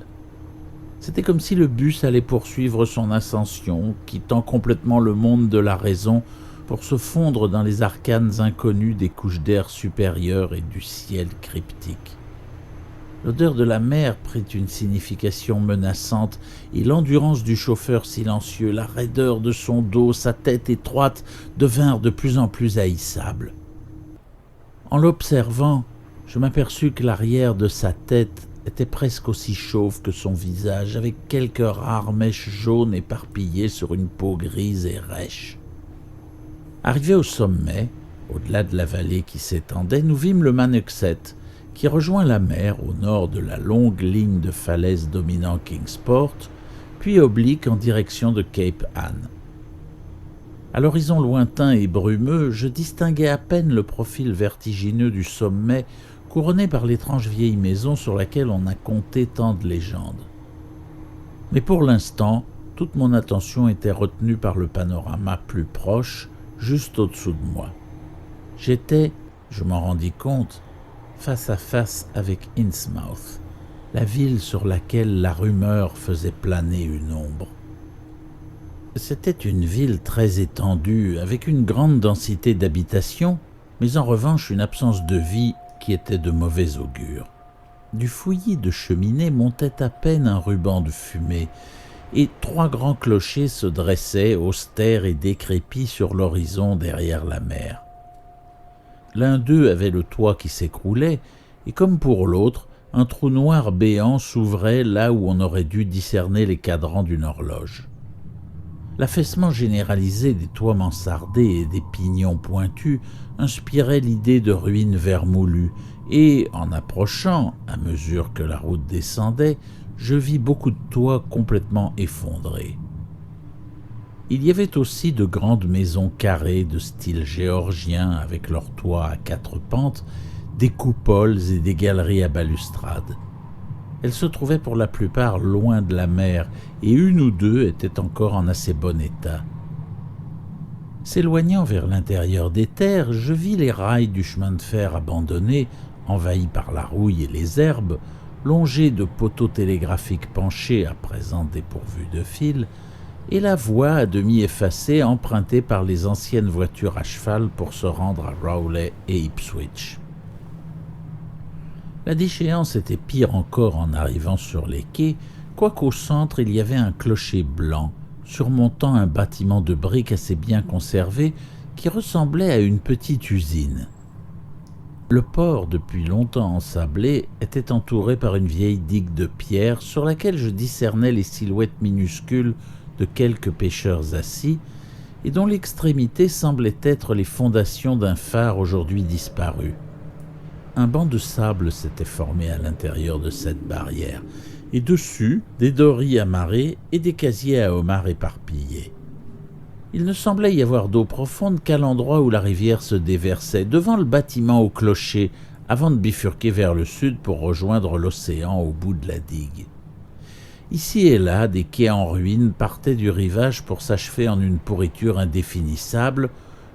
C'était comme si le bus allait poursuivre son ascension, quittant complètement le monde de la raison pour se fondre dans les arcanes inconnues des couches d'air supérieures et du ciel cryptique. L'odeur de la mer prit une signification menaçante et l'endurance du chauffeur silencieux, la raideur de son dos, sa tête étroite devinrent de plus en plus haïssables. En l'observant, je m'aperçus que l'arrière de sa tête était presque aussi chauve que son visage, avec quelques rares mèches jaunes éparpillées sur une peau grise et rêche. Arrivés au sommet, au-delà de la vallée qui s'étendait, nous vîmes le Manuxet, qui rejoint la mer au nord de la longue ligne de falaises dominant Kingsport, puis oblique en direction de Cape Ann. À l'horizon lointain et brumeux, je distinguais à peine le profil vertigineux du sommet couronné par l'étrange vieille maison sur laquelle on a conté tant de légendes. Mais pour l'instant, toute mon attention était retenue par le panorama plus proche, juste au-dessous de moi. J'étais, je m'en rendis compte, face à face avec Innsmouth, la ville sur laquelle la rumeur faisait planer une ombre. C'était une ville très étendue, avec une grande densité d'habitations, mais en revanche une absence de vie qui était de mauvais augure. Du fouillis de cheminées montait à peine un ruban de fumée, et 3 grands clochers se dressaient, austères et décrépits sur l'horizon derrière la mer. L'un d'eux avait le toit qui s'écroulait, et comme pour l'autre, un trou noir béant s'ouvrait là où on aurait dû discerner les cadrans d'une horloge. L'affaissement généralisé des toits mansardés et des pignons pointus inspirait l'idée de ruines vermoulues, et, en approchant, à mesure que la route descendait, je vis beaucoup de toits complètement effondrés. Il y avait aussi de grandes maisons carrées de style géorgien avec leurs toits à 4 pentes, des coupoles et des galeries à balustrades. Elles se trouvaient pour la plupart loin de la mer et 1 ou 2 étaient encore en assez bon état. S'éloignant vers l'intérieur des terres, je vis les rails du chemin de fer abandonnés, envahis par la rouille et les herbes, longés de poteaux télégraphiques penchés à présent dépourvus de fil, et la voie à demi effacée empruntée par les anciennes voitures à cheval pour se rendre à Rowley et Ipswich. La déchéance était pire encore en arrivant sur les quais, quoiqu'au centre il y avait un clocher blanc, surmontant un bâtiment de briques assez bien conservé qui ressemblait à une petite usine. Le port, depuis longtemps ensablé, était entouré par une vieille digue de pierre sur laquelle je discernais les silhouettes minuscules de quelques pêcheurs assis et dont l'extrémité semblait être les fondations d'un phare aujourd'hui disparu. Un banc de sable s'était formé à l'intérieur de cette barrière, et dessus, des dories amarrées et des casiers à homards éparpillés. Il ne semblait y avoir d'eau profonde qu'à l'endroit où la rivière se déversait, devant le bâtiment au clocher, avant de bifurquer vers le sud pour rejoindre l'océan au bout de la digue. Ici et là, des quais en ruine partaient du rivage pour s'achever en une pourriture indéfinissable,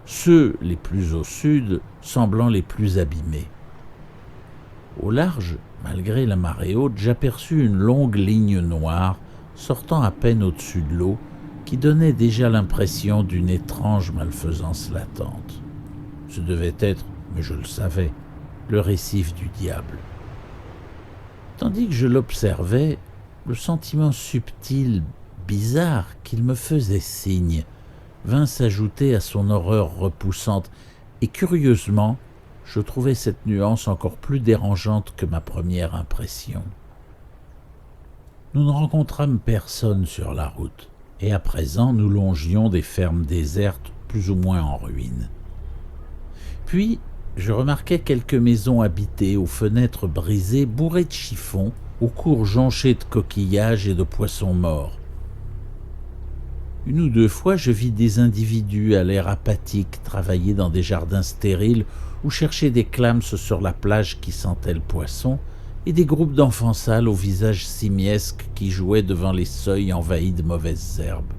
ceux, les plus au sud, semblant les plus abîmés. Au large, malgré la marée haute, j'aperçus une longue ligne noire, sortant à peine au-dessus de l'eau, qui donnait déjà l'impression d'une étrange malfaisance latente. Ce devait être, mais je le savais, le récif du diable. Tandis que je l'observais, le sentiment subtil, bizarre qu'il me faisait signe, vint s'ajouter à son horreur repoussante, et curieusement, je trouvais cette nuance encore plus dérangeante que ma première impression. Nous ne rencontrâmes personne sur la route, et à présent nous longions des fermes désertes plus ou moins en ruine. Puis, je remarquai quelques maisons habitées aux fenêtres brisées, bourrées de chiffons, aux cours jonchés de coquillages et de poissons morts. Une ou deux fois, je vis des individus à l'air apathique travailler dans des jardins stériles ou chercher des clams sur la plage qui sentait le poisson, et des groupes d'enfants sales au visage simiesque qui jouaient devant les seuils envahis de mauvaises herbes.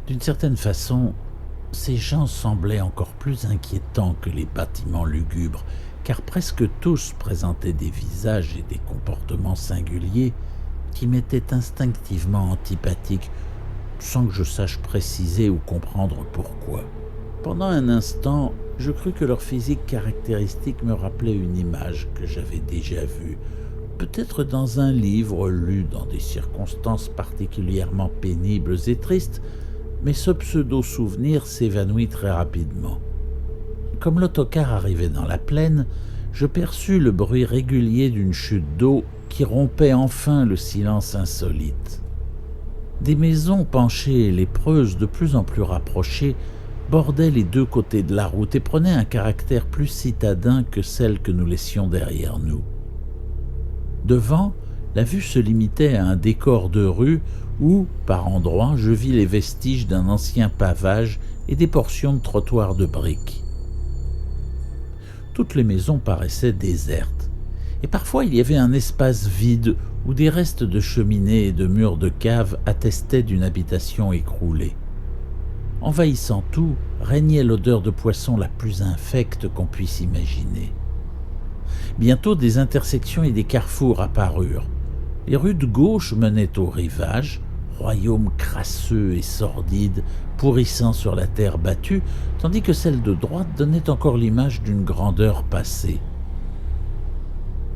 D'une certaine façon, ces gens semblaient encore plus inquiétants que les bâtiments lugubres, car presque tous présentaient des visages et des comportements singuliers qui m'étaient instinctivement antipathiques, sans que je sache préciser ou comprendre pourquoi. Pendant un instant, je crus que leur physique caractéristique me rappelait une image que j'avais déjà vue, peut-être dans un livre lu dans des circonstances particulièrement pénibles et tristes, mais ce pseudo-souvenir s'évanouit très rapidement. Comme l'autocar arrivait dans la plaine, je perçus le bruit régulier d'une chute d'eau qui rompait enfin le silence insolite. Des maisons penchées et lépreuses de plus en plus rapprochées bordaient les deux côtés de la route et prenaient un caractère plus citadin que celles que nous laissions derrière nous. Devant, la vue se limitait à un décor de rue où, par endroits, je vis les vestiges d'un ancien pavage et des portions de trottoirs de briques. Toutes les maisons paraissaient désertes, et parfois il y avait un espace vide où des restes de cheminées et de murs de caves attestaient d'une habitation écroulée. Envahissant tout, régnait l'odeur de poisson la plus infecte qu'on puisse imaginer. Bientôt des intersections et des carrefours apparurent. Les rues de gauche menaient au rivage, royaume crasseux et sordide, pourrissant sur la terre battue, tandis que celle de droite donnait encore l'image d'une grandeur passée.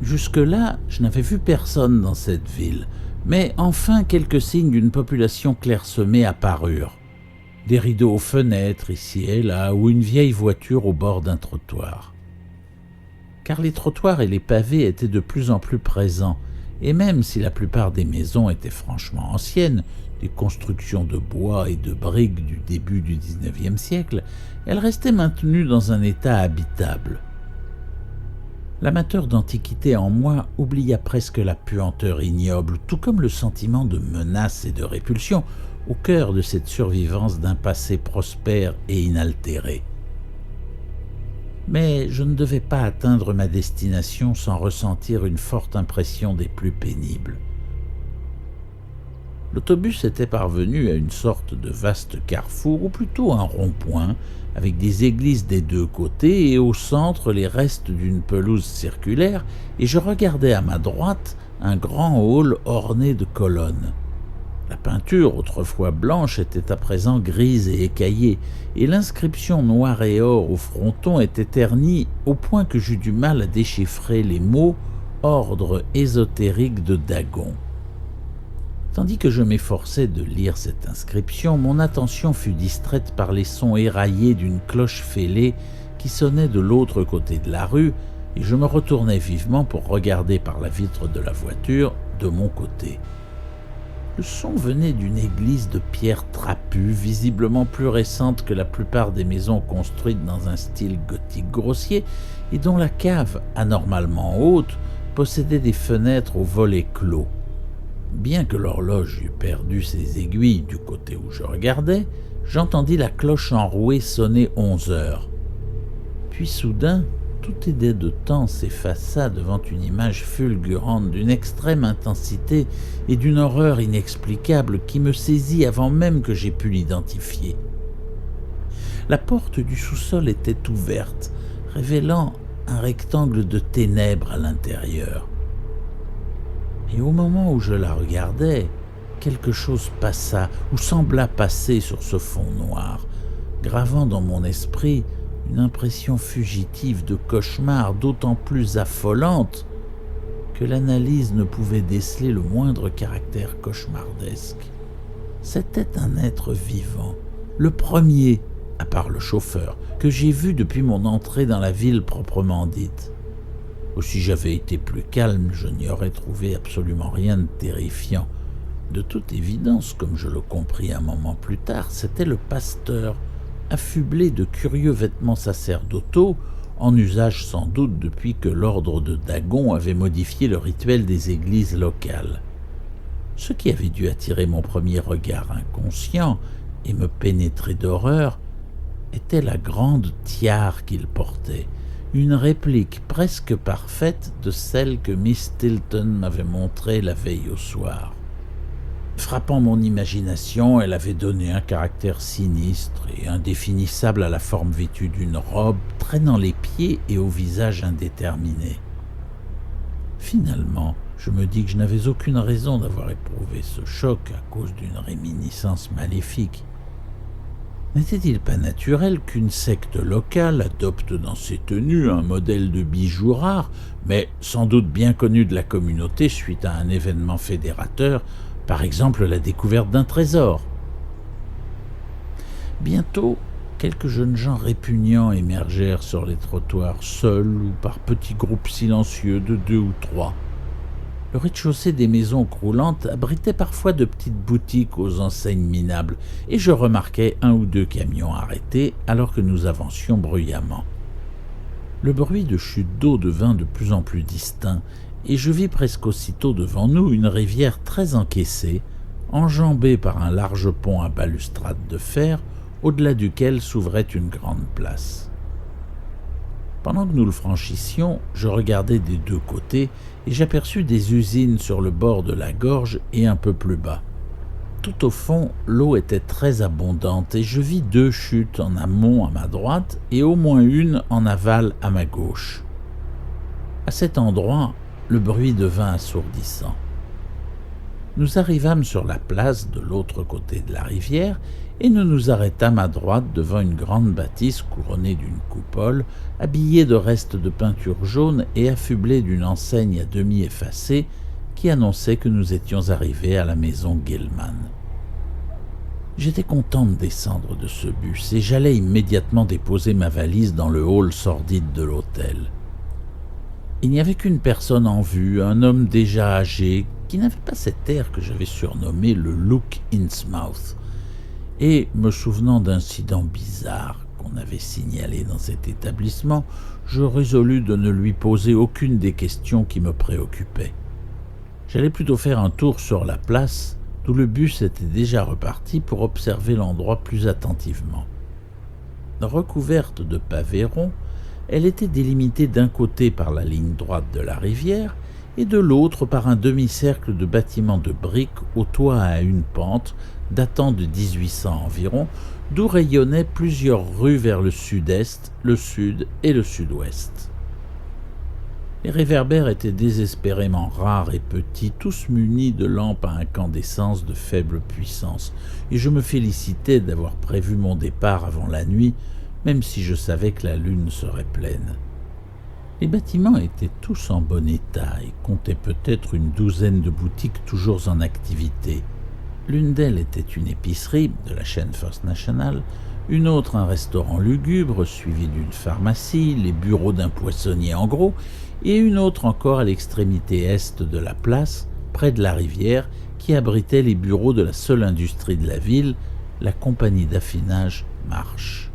Jusque-là, je n'avais vu personne dans cette ville, mais enfin quelques signes d'une population clairsemée apparurent. Des rideaux aux fenêtres, ici et là, ou une vieille voiture au bord d'un trottoir. Car les trottoirs et les pavés étaient de plus en plus présents, et même si la plupart des maisons étaient franchement anciennes, des constructions de bois et de briques du début du XIXe siècle, elles restaient maintenues dans un état habitable. L'amateur d'antiquité en moi oublia presque la puanteur ignoble, tout comme le sentiment de menace et de répulsion au cœur de cette survivance d'un passé prospère et inaltéré. Mais je ne devais pas atteindre ma destination sans ressentir une forte impression des plus pénibles. L'autobus était parvenu à une sorte de vaste carrefour, ou plutôt un rond-point, avec des églises des deux côtés et au centre les restes d'une pelouse circulaire, et je regardais à ma droite un grand hall orné de colonnes. La peinture, autrefois blanche, était à présent grise et écaillée, et l'inscription noire et or au fronton était ternie au point que j'eus du mal à déchiffrer les mots « ordre ésotérique de Dagon ». Tandis que je m'efforçais de lire cette inscription, mon attention fut distraite par les sons éraillés d'une cloche fêlée qui sonnait de l'autre côté de la rue, et je me retournai vivement pour regarder par la vitre de la voiture de mon côté. Le son venait d'une église de pierre trapue, visiblement plus récente que la plupart des maisons construites dans un style gothique grossier et dont la cave, anormalement haute, possédait des fenêtres aux volets clos. Bien que l'horloge eût perdu ses aiguilles du côté où je regardais, j'entendis la cloche enrouée sonner 11 heures. Puis soudain, tout aidé de temps s'effaça devant une image fulgurante d'une extrême intensité et d'une horreur inexplicable qui me saisit avant même que j'aie pu l'identifier. La porte du sous-sol était ouverte, révélant un rectangle de ténèbres à l'intérieur. Et au moment où je la regardais, quelque chose passa ou sembla passer sur ce fond noir, gravant dans mon esprit une impression fugitive de cauchemar d'autant plus affolante que l'analyse ne pouvait déceler le moindre caractère cauchemardesque. C'était un être vivant, le premier, à part le chauffeur, que j'ai vu depuis mon entrée dans la ville proprement dite. Si j'avais été plus calme, je n'y aurais trouvé absolument rien de terrifiant. De toute évidence, comme je le compris un moment plus tard, c'était le pasteur, affublé de curieux vêtements sacerdotaux, en usage sans doute depuis que l'ordre de Dagon avait modifié le rituel des églises locales. Ce qui avait dû attirer mon premier regard inconscient et me pénétrer d'horreur était la grande tiare qu'il portait, une réplique presque parfaite de celle que Miss Tilton m'avait montrée la veille au soir. Frappant mon imagination, elle avait donné un caractère sinistre et indéfinissable à la forme vêtue d'une robe, traînant les pieds et au visage indéterminé. Finalement, je me dis que je n'avais aucune raison d'avoir éprouvé ce choc à cause d'une réminiscence maléfique. N'était-il pas naturel qu'une secte locale adopte dans ses tenues un modèle de bijou rare, mais sans doute bien connu de la communauté suite à un événement fédérateur, par exemple la découverte d'un trésor? Bientôt, quelques jeunes gens répugnants émergèrent sur les trottoirs, seuls ou par petits groupes silencieux de 2 ou 3. Le rez-de-chaussée des maisons croulantes abritait parfois de petites boutiques aux enseignes minables, et je remarquai 1 ou 2 camions arrêtés alors que nous avancions bruyamment. Le bruit de chute d'eau devint de plus en plus distinct, et je vis presque aussitôt devant nous une rivière très encaissée, enjambée par un large pont à balustrade de fer, au-delà duquel s'ouvrait une grande place. Pendant que nous le franchissions, je regardai des 2 côtés et j'aperçus des usines sur le bord de la gorge et un peu plus bas. Tout au fond, l'eau était très abondante et je vis 2 chutes en amont à ma droite et au moins une en aval à ma gauche. À cet endroit, le bruit devint assourdissant. Nous arrivâmes sur la place de l'autre côté de la rivière et nous nous arrêtâmes à droite devant une grande bâtisse couronnée d'une coupole, habillée de restes de peinture jaune et affublée d'une enseigne à demi effacée qui annonçait que nous étions arrivés à la maison Gilman. J'étais content de descendre de ce bus et j'allais immédiatement déposer ma valise dans le hall sordide de l'hôtel. Il n'y avait qu'une personne en vue, un homme déjà âgé, qui n'avait pas cet air que j'avais surnommé le Look Innsmouth, et, me souvenant d'incidents bizarres qu'on avait signalés dans cet établissement, je résolus de ne lui poser aucune des questions qui me préoccupaient. J'allais plutôt faire un tour sur la place, d'où le bus était déjà reparti pour observer l'endroit plus attentivement. Recouverte de pavés ronds, elle était délimitée d'un côté par la ligne droite de la rivière et de l'autre par un demi-cercle de bâtiments de briques au toit à une pente datant de 1800 environ, d'où rayonnaient plusieurs rues vers le sud-est, le sud et le sud-ouest. Les réverbères étaient désespérément rares et petits, tous munis de lampes à incandescence de faible puissance, et je me félicitais d'avoir prévu mon départ avant la nuit, même si je savais que la lune serait pleine. Les bâtiments étaient tous en bon état et comptaient peut-être une douzaine de boutiques toujours en activité. L'une d'elles était une épicerie de la chaîne First National, une autre un restaurant lugubre suivi d'une pharmacie, les bureaux d'un poissonnier en gros, et une autre encore à l'extrémité est de la place, près de la rivière, qui abritait les bureaux de la seule industrie de la ville, la compagnie d'affinage Marsh.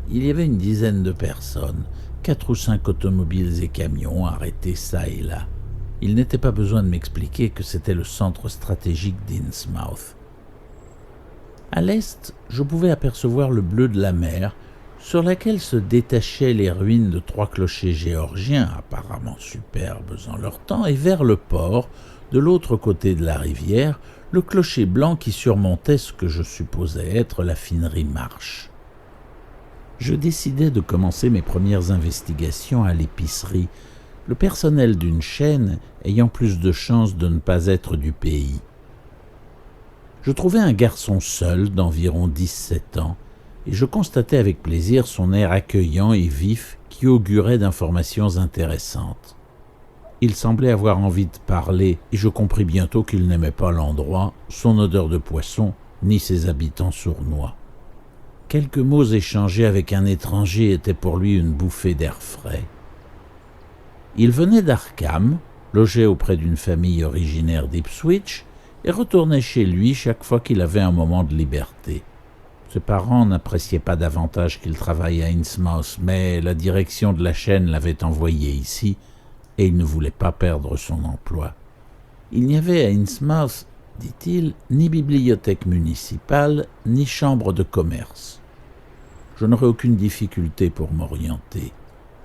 Il y avait une dizaine de personnes, 4 ou 5 automobiles et camions arrêtés çà et là. Il n'était pas besoin de m'expliquer que c'était le centre stratégique d'Innsmouth. À l'est, je pouvais apercevoir le bleu de la mer, sur laquelle se détachaient les ruines de 3 clochers géorgiens, apparemment superbes en leur temps, et vers le port, de l'autre côté de la rivière, le clocher blanc qui surmontait ce que je supposais être la finerie Marsh. Je décidai de commencer mes premières investigations à l'épicerie, le personnel d'une chaîne ayant plus de chances de ne pas être du pays. Je trouvai un garçon seul d'environ 17 ans, et je constatai avec plaisir son air accueillant et vif qui augurait d'informations intéressantes. Il semblait avoir envie de parler, et je compris bientôt qu'il n'aimait pas l'endroit, son odeur de poisson, ni ses habitants sournois. Quelques mots échangés avec un étranger étaient pour lui une bouffée d'air frais. Il venait d'Arkham, logeait auprès d'une famille originaire d'Ipswich, et retournait chez lui chaque fois qu'il avait un moment de liberté. Ses parents n'appréciaient pas davantage qu'il travaille à Innsmouth, mais la direction de la chaîne l'avait envoyé ici, et il ne voulait pas perdre son emploi. Il n'y avait à Innsmouth, dit-il, ni bibliothèque municipale, ni chambre de commerce. Je n'aurais aucune difficulté pour m'orienter.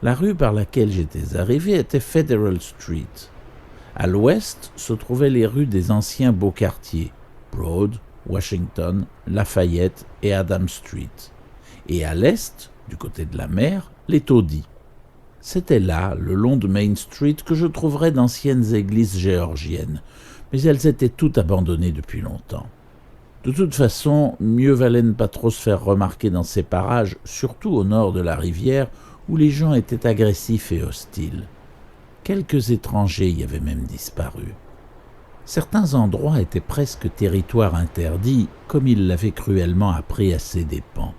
La rue par laquelle j'étais arrivé était Federal Street. À l'ouest se trouvaient les rues des anciens beaux quartiers, Broad, Washington, Lafayette et Adam Street. Et à l'est, du côté de la mer, les taudis. C'était là, le long de Main Street, que je trouverais d'anciennes églises géorgiennes, mais elles étaient toutes abandonnées depuis longtemps. De toute façon, mieux valait ne pas trop se faire remarquer dans ces parages, surtout au nord de la rivière, où les gens étaient agressifs et hostiles. Quelques étrangers y avaient même disparu. Certains endroits étaient presque territoires interdits, comme il l'avait cruellement appris à ses dépens.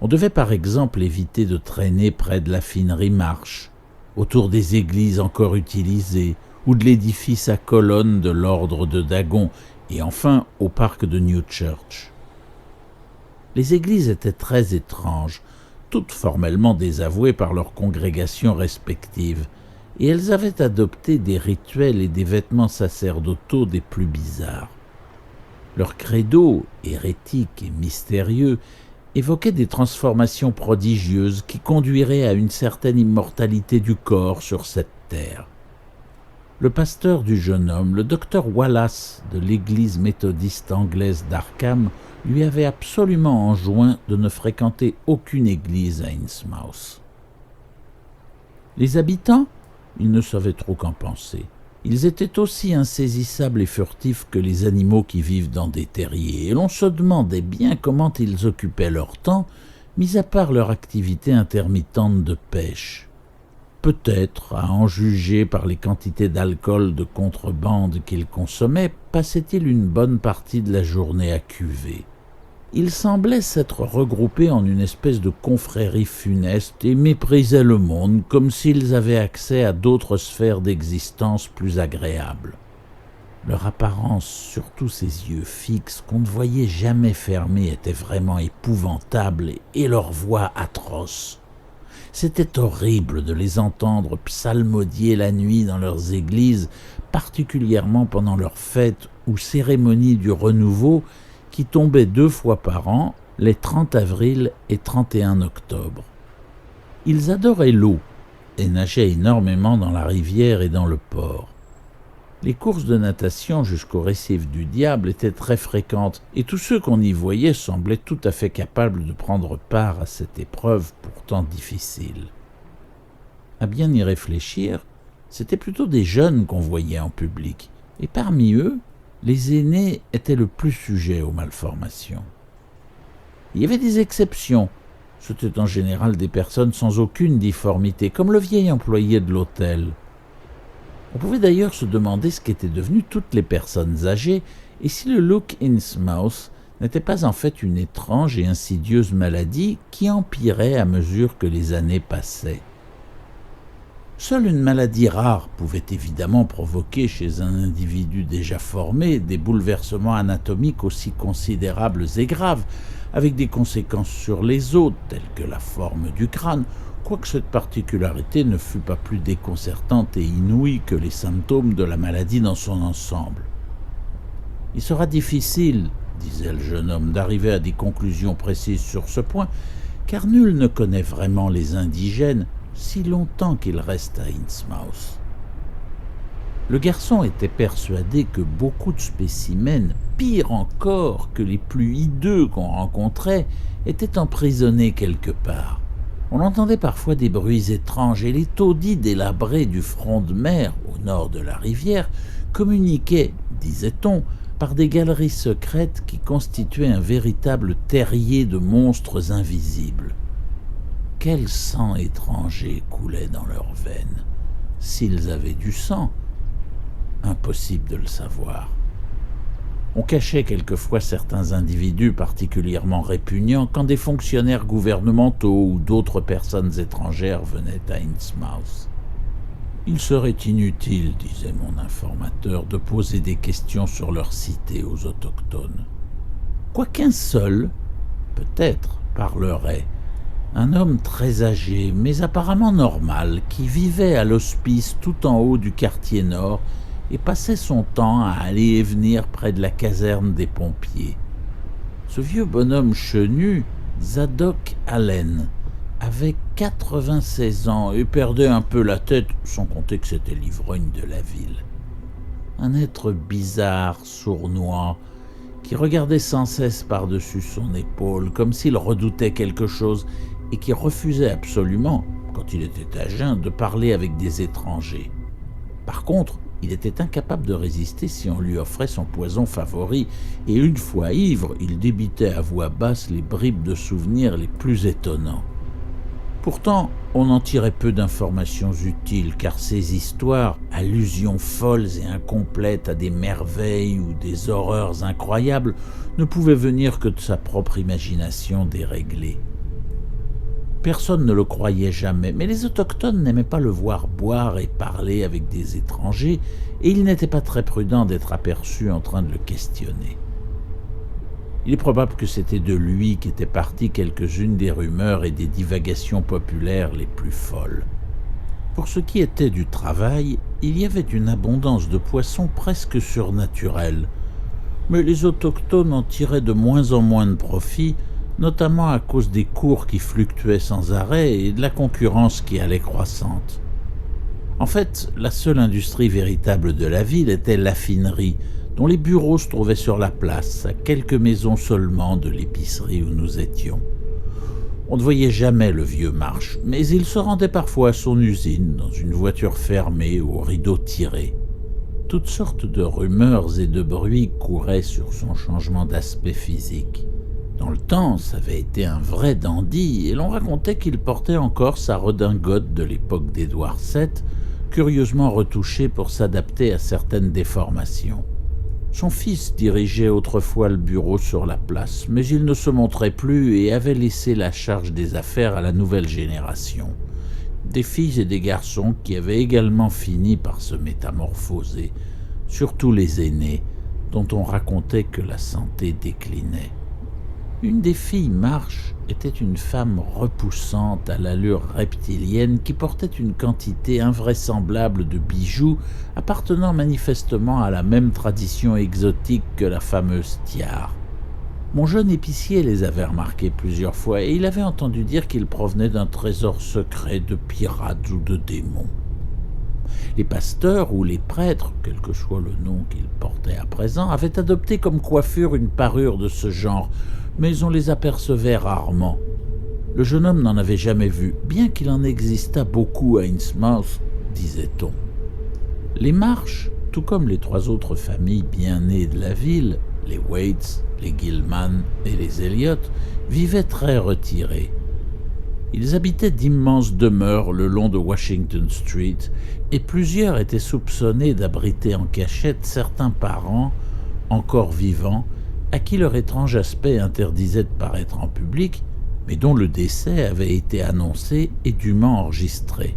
On devait par exemple éviter de traîner près de la finerie Marsh, autour des églises encore utilisées, ou de l'édifice à colonnes de l'ordre de Dagon, et enfin au parc de Newchurch. Les églises étaient très étranges, toutes formellement désavouées par leurs congrégations respectives, et elles avaient adopté des rituels et des vêtements sacerdotaux des plus bizarres. Leur credo, hérétique et mystérieux, évoquait des transformations prodigieuses qui conduiraient à une certaine immortalité du corps sur cette terre. Le pasteur du jeune homme, le docteur Wallace de l'église méthodiste anglaise d'Arkham, lui avait absolument enjoint de ne fréquenter aucune église à Innsmouth. Les habitants, ils ne savaient trop qu'en penser. Ils étaient aussi insaisissables et furtifs que les animaux qui vivent dans des terriers, et l'on se demandait bien comment ils occupaient leur temps, mis à part leur activité intermittente de pêche. Peut-être, à en juger par les quantités d'alcool de contrebande qu'ils consommaient, passaient-ils une bonne partie de la journée à cuver. Ils semblaient s'être regroupés en une espèce de confrérie funeste et méprisaient le monde comme s'ils avaient accès à d'autres sphères d'existence plus agréables. Leur apparence, surtout ces yeux fixes qu'on ne voyait jamais fermés, était vraiment épouvantable et leur voix atroce. C'était horrible de les entendre psalmodier la nuit dans leurs églises, particulièrement pendant leurs fêtes ou cérémonies du renouveau qui tombaient 2 fois par an, les 30 avril et 31 octobre. Ils adoraient l'eau et nageaient énormément dans la rivière et dans le port. Les courses de natation jusqu'au récif du diable étaient très fréquentes et tous ceux qu'on y voyait semblaient tout à fait capables de prendre part à cette épreuve pourtant difficile. À bien y réfléchir, c'étaient plutôt des jeunes qu'on voyait en public, et parmi eux, les aînés étaient le plus sujets aux malformations. Il y avait des exceptions. C'étaient en général des personnes sans aucune difformité, comme le vieil employé de l'hôtel. On pouvait d'ailleurs se demander ce qu'étaient devenues toutes les personnes âgées et si le Look Innsmouth n'était pas en fait une étrange et insidieuse maladie qui empirait à mesure que les années passaient. Seule une maladie rare pouvait évidemment provoquer chez un individu déjà formé des bouleversements anatomiques aussi considérables et graves, avec des conséquences sur les os, telles que la forme du crâne, quoique cette particularité ne fût pas plus déconcertante et inouïe que les symptômes de la maladie dans son ensemble. Il sera difficile, disait le jeune homme, d'arriver à des conclusions précises sur ce point, car nul ne connaît vraiment les indigènes si longtemps qu'ils restent à Innsmouth. Le garçon était persuadé que beaucoup de spécimens, pire encore que les plus hideux qu'on rencontrait, étaient emprisonnés quelque part. On entendait parfois des bruits étranges et les taudis délabrés du front de mer, au nord de la rivière, communiquaient, disait-on, par des galeries secrètes qui constituaient un véritable terrier de monstres invisibles. Quel sang étranger coulait dans leurs veines? S'ils avaient du sang, impossible de le savoir. On cachait quelquefois certains individus particulièrement répugnants quand des fonctionnaires gouvernementaux ou d'autres personnes étrangères venaient à Innsmouth. Il serait inutile, disait mon informateur, de poser des questions sur leur cité aux autochtones. Quoiqu'un seul, peut-être, parlerait. Un homme très âgé, mais apparemment normal, qui vivait à l'hospice tout en haut du quartier nord et passait son temps à aller et venir près de la caserne des pompiers. Ce vieux bonhomme chenu, Zadok Allen, avait 96 ans et perdait un peu la tête, sans compter que c'était l'ivrogne de la ville. Un être bizarre, sournois, qui regardait sans cesse par-dessus son épaule, comme s'il redoutait quelque chose, et qui refusait absolument, quand il était à jeun, de parler avec des étrangers. Par contre, il était incapable de résister si on lui offrait son poison favori, et une fois ivre, il débitait à voix basse les bribes de souvenirs les plus étonnants. Pourtant, on en tirait peu d'informations utiles, car ces histoires, allusions folles et incomplètes à des merveilles ou des horreurs incroyables, ne pouvaient venir que de sa propre imagination déréglée. Personne ne le croyait jamais, mais les autochtones n'aimaient pas le voir boire et parler avec des étrangers, et il n'était pas très prudent d'être aperçu en train de le questionner. Il est probable que c'était de lui qu'étaient parties quelques-unes des rumeurs et des divagations populaires les plus folles. Pour ce qui était du travail, il y avait une abondance de poissons presque surnaturelle, mais les autochtones en tiraient de moins en moins de profit, notamment à cause des cours qui fluctuaient sans arrêt et de la concurrence qui allait croissante. En fait, la seule industrie véritable de la ville était l'affinerie, dont les bureaux se trouvaient sur la place, à quelques maisons seulement de l'épicerie où nous étions. On ne voyait jamais le vieux Marsh, mais il se rendait parfois à son usine, dans une voiture fermée aux rideaux tirés. Toutes sortes de rumeurs et de bruits couraient sur son changement d'aspect physique. Dans le temps, ça avait été un vrai dandy, et l'on racontait qu'il portait encore sa redingote de l'époque d'Édouard VII, curieusement retouchée pour s'adapter à certaines déformations. Son fils dirigeait autrefois le bureau sur la place, mais il ne se montrait plus et avait laissé la charge des affaires à la nouvelle génération. Des filles et des garçons qui avaient également fini par se métamorphoser, surtout les aînés, dont on racontait que la santé déclinait. Une des filles Marsh était une femme repoussante à l'allure reptilienne qui portait une quantité invraisemblable de bijoux appartenant manifestement à la même tradition exotique que la fameuse tiare. Mon jeune épicier les avait remarqués plusieurs fois et il avait entendu dire qu'ils provenaient d'un trésor secret de pirates ou de démons. Les pasteurs ou les prêtres, quel que soit le nom qu'ils portaient à présent, avaient adopté comme coiffure une parure de ce genre, mais on les apercevait rarement. Le jeune homme n'en avait jamais vu, bien qu'il en existât beaucoup à Innsmouth, disait-on. Les Marsh, tout comme les 3 autres familles bien nées de la ville, les Waits, les Gilman et les Elliott, vivaient très retirés. Ils habitaient d'immenses demeures le long de Washington Street, et plusieurs étaient soupçonnés d'abriter en cachette certains parents, encore vivants, à qui leur étrange aspect interdisait de paraître en public, mais dont le décès avait été annoncé et dûment enregistré.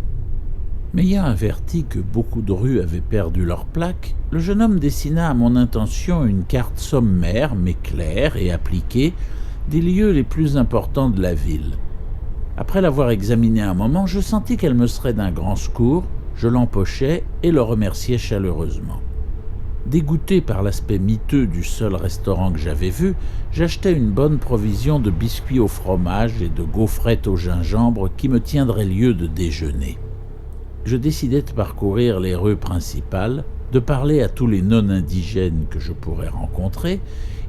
M'ayant averti que beaucoup de rues avaient perdu leurs plaques, le jeune homme dessina à mon intention une carte sommaire mais claire et appliquée des lieux les plus importants de la ville. Après l'avoir examinée un moment, je sentis qu'elle me serait d'un grand secours, je l'empochai et le remerciai chaleureusement. Dégoûté par l'aspect miteux du seul restaurant que j'avais vu, j'achetai une bonne provision de biscuits au fromage et de gaufrettes au gingembre qui me tiendraient lieu de déjeuner. Je décidai de parcourir les rues principales, de parler à tous les non-indigènes que je pourrais rencontrer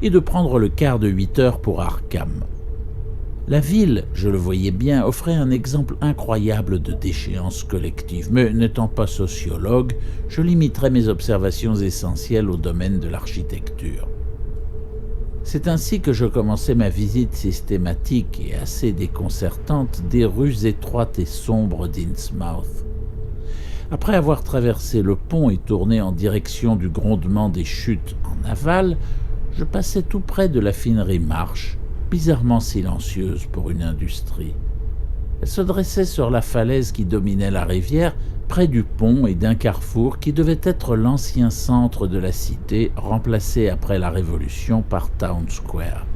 et de prendre le quart de 8 heures pour Arkham. La ville, je le voyais bien, offrait un exemple incroyable de déchéance collective, mais n'étant pas sociologue, je limiterai mes observations essentielles au domaine de l'architecture. C'est ainsi que je commençai ma visite systématique et assez déconcertante des rues étroites et sombres d'Innsmouth. Après avoir traversé le pont et tourné en direction du grondement des chutes en aval, je passai tout près de la Finery Marsh, bizarrement silencieuse pour une industrie. Elle se dressait sur la falaise qui dominait la rivière, près du pont et d'un carrefour qui devait être l'ancien centre de la cité, remplacé après la Révolution par Town Square.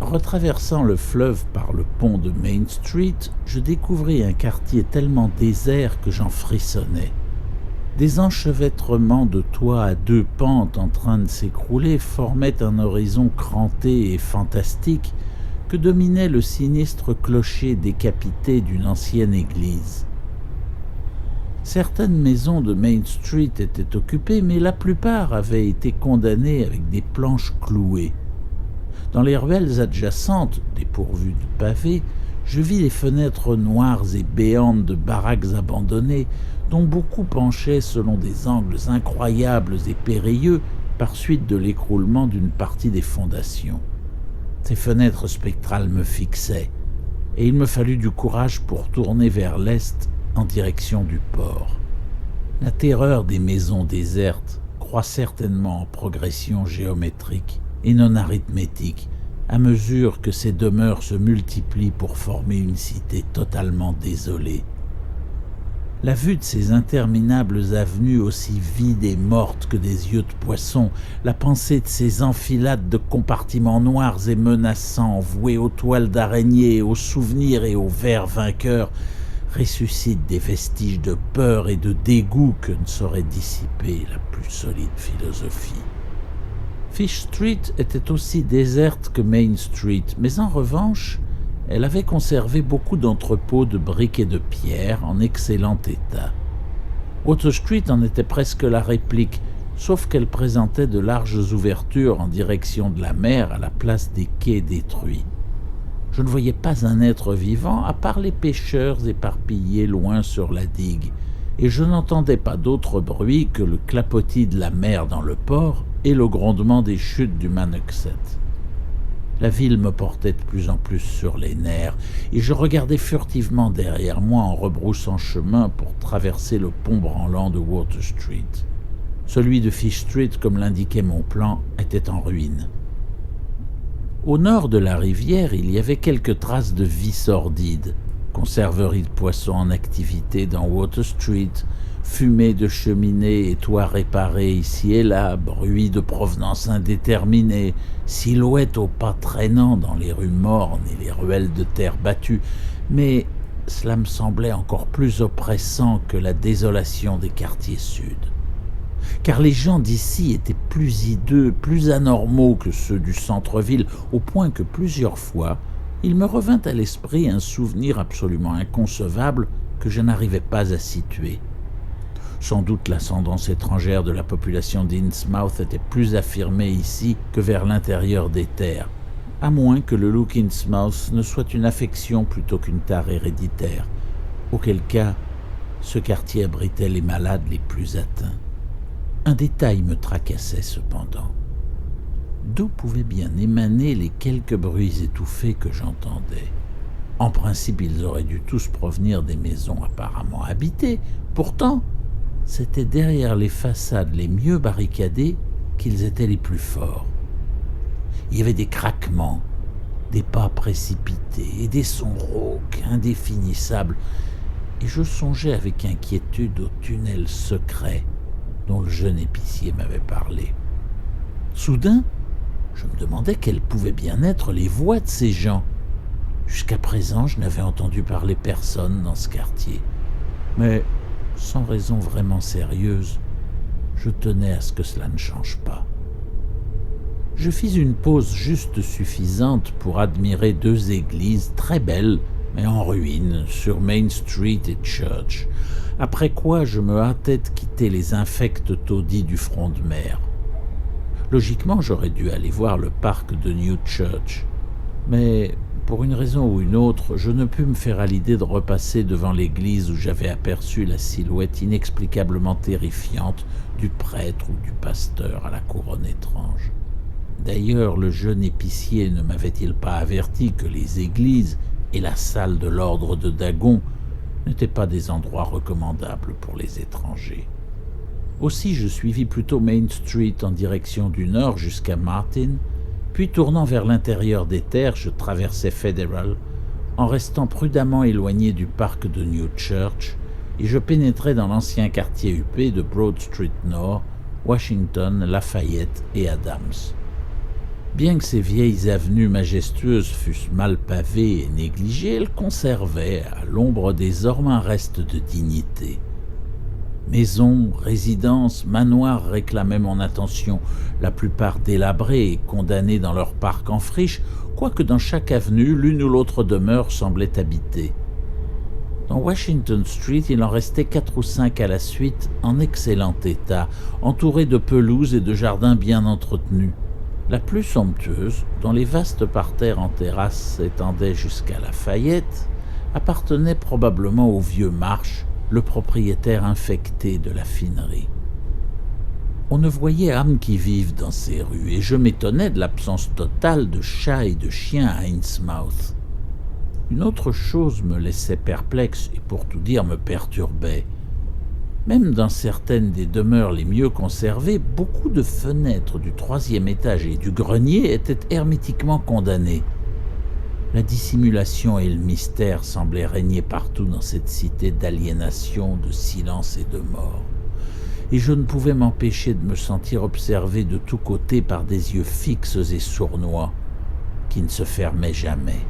Retraversant le fleuve par le pont de Main Street, je découvris un quartier tellement désert que j'en frissonnais. Des enchevêtrements de toits à 2 pentes en train de s'écrouler formaient un horizon cranté et fantastique que dominait le sinistre clocher décapité d'une ancienne église. Certaines maisons de Main Street étaient occupées, mais la plupart avaient été condamnées avec des planches clouées. Dans les ruelles adjacentes, dépourvues de pavés, je vis les fenêtres noires et béantes de baraques abandonnées, dont beaucoup penchaient selon des angles incroyables et périlleux par suite de l'écroulement d'une partie des fondations. Ces fenêtres spectrales me fixaient, et il me fallut du courage pour tourner vers l'est en direction du port. La terreur des maisons désertes croît certainement en progression géométrique et non arithmétique à mesure que ces demeures se multiplient pour former une cité totalement désolée. La vue de ces interminables avenues aussi vides et mortes que des yeux de poisson, la pensée de ces enfilades de compartiments noirs et menaçants voués aux toiles d'araignées, aux souvenirs et aux vers vainqueurs, ressuscite des vestiges de peur et de dégoût que ne saurait dissiper la plus solide philosophie. Fish Street était aussi déserte que Main Street, mais en revanche, elle avait conservé beaucoup d'entrepôts de briques et de pierres en excellent état. Water Street en était presque la réplique, sauf qu'elle présentait de larges ouvertures en direction de la mer à la place des quais détruits. Je ne voyais pas un être vivant à part les pêcheurs éparpillés loin sur la digue, et je n'entendais pas d'autre bruit que le clapotis de la mer dans le port et le grondement des chutes du Manoxet. La ville me portait de plus en plus sur les nerfs, et je regardais furtivement derrière moi en rebroussant chemin pour traverser le pont branlant de Water Street. Celui de Fish Street, comme l'indiquait mon plan, était en ruine. Au nord de la rivière, il y avait quelques traces de vie sordide, conserverie de poissons en activité dans Water Street, fumée de cheminées et toits réparés ici et là, bruit de provenance indéterminée, silhouettes aux pas traînants dans les rues mornes et les ruelles de terre battue, mais cela me semblait encore plus oppressant que la désolation des quartiers sud. Car les gens d'ici étaient plus hideux, plus anormaux que ceux du centre-ville, au point que plusieurs fois, il me revint à l'esprit un souvenir absolument inconcevable que je n'arrivais pas à situer. Sans doute l'ascendance étrangère de la population d'Innsmouth était plus affirmée ici que vers l'intérieur des terres, à moins que le look Innsmouth ne soit une affection plutôt qu'une tare héréditaire, auquel cas ce quartier abritait les malades les plus atteints. Un détail me tracassait cependant. D'où pouvaient bien émaner les quelques bruits étouffés que j'entendais? En principe, ils auraient dû tous provenir des maisons apparemment habitées. Pourtant, c'était derrière les façades les mieux barricadées qu'ils étaient les plus forts. Il y avait des craquements, des pas précipités et des sons rauques, indéfinissables. Et je songeais avec inquiétude au tunnel secret dont le jeune épicier m'avait parlé. Soudain, je me demandais quelles pouvaient bien être les voix de ces gens. Jusqu'à présent, je n'avais entendu parler personne dans ce quartier. Mais, sans raison vraiment sérieuse, je tenais à ce que cela ne change pas. Je fis une pause juste suffisante pour admirer deux églises très belles, mais en ruine, sur Main Street et Church, après quoi je me hâtais de quitter les infects taudis du front de mer. Logiquement, j'aurais dû aller voir le parc de New Church, mais pour une raison ou une autre, je ne pus me faire à l'idée de repasser devant l'église où j'avais aperçu la silhouette inexplicablement terrifiante du prêtre ou du pasteur à la couronne étrange. D'ailleurs, le jeune épicier ne m'avait-il pas averti que les églises et la salle de l'ordre de Dagon n'étaient pas des endroits recommandables pour les étrangers. Aussi, je suivis plutôt Main Street en direction du nord jusqu'à Martin, puis tournant vers l'intérieur des terres, je traversai Federal, en restant prudemment éloigné du parc de New Church, et je pénétrai dans l'ancien quartier huppé de Broad Street Nord, Washington, Lafayette et Adams. Bien que ces vieilles avenues majestueuses fussent mal pavées et négligées, elles conservaient, à l'ombre des ormes, un reste de dignité. Maisons, résidences, manoirs réclamaient mon attention, la plupart délabrés et condamnés dans leur parc en friche, quoique dans chaque avenue, l'une ou l'autre demeure semblait habitée. Dans Washington Street, il en restait 4 ou 5 à la suite, en excellent état, entourés de pelouses et de jardins bien entretenus. La plus somptueuse, dont les vastes parterres en terrasse s'étendaient jusqu'à Lafayette, appartenait probablement au vieux Marsh, le propriétaire infecté de la finerie. On ne voyait âme qui vive dans ces rues, et je m'étonnais de l'absence totale de chats et de chiens à Innsmouth. Une autre chose me laissait perplexe et pour tout dire me perturbait. Même dans certaines des demeures les mieux conservées, beaucoup de fenêtres du 3e étage et du grenier étaient hermétiquement condamnées. La dissimulation et le mystère semblaient régner partout dans cette cité d'aliénation, de silence et de mort. Et je ne pouvais m'empêcher de me sentir observé de tous côtés par des yeux fixes et sournois, qui ne se fermaient jamais.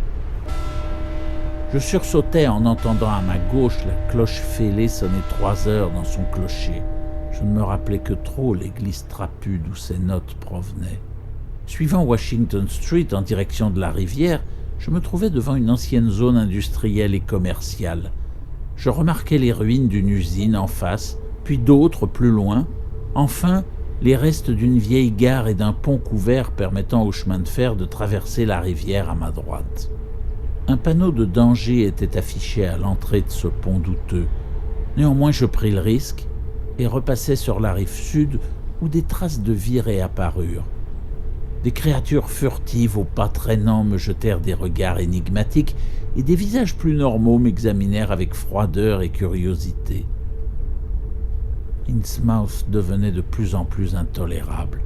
Je sursautais en entendant à ma gauche la cloche fêlée sonner 3 heures dans son clocher. Je ne me rappelais que trop l'église trapue d'où ces notes provenaient. Suivant Washington Street en direction de la rivière, je me trouvais devant une ancienne zone industrielle et commerciale. Je remarquais les ruines d'une usine en face, puis d'autres plus loin. Enfin, les restes d'une vieille gare et d'un pont couvert permettant au chemin de fer de traverser la rivière à ma droite. Un panneau de danger était affiché à l'entrée de ce pont douteux. Néanmoins, je pris le risque et repassai sur la rive sud où des traces de vie réapparurent. Des créatures furtives aux pas traînants me jetèrent des regards énigmatiques et des visages plus normaux m'examinèrent avec froideur et curiosité. Innsmouth devenait de plus en plus intolérable,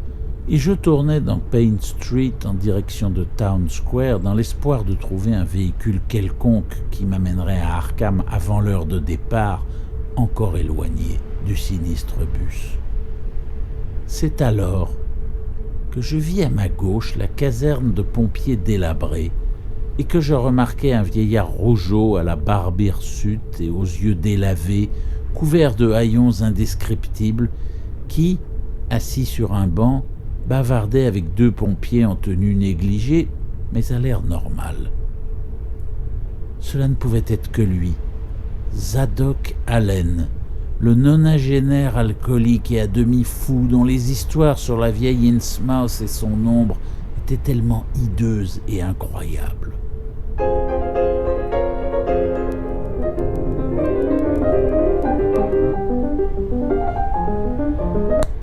et je tournais dans Payne Street en direction de Town Square dans l'espoir de trouver un véhicule quelconque qui m'amènerait à Arkham avant l'heure de départ, encore éloigné du sinistre bus. C'est alors que je vis à ma gauche la caserne de pompiers délabrée et que je remarquai un vieillard rougeau à la barbe hirsute et aux yeux délavés, couvert de haillons indescriptibles, qui, assis sur un banc, bavardait avec 2 pompiers en tenue négligée, mais à l'air normal. Cela ne pouvait être que lui, Zadok Allen, le nonagénaire alcoolique et à demi fou dont les histoires sur la vieille Innsmouth et son ombre étaient tellement hideuses et incroyables.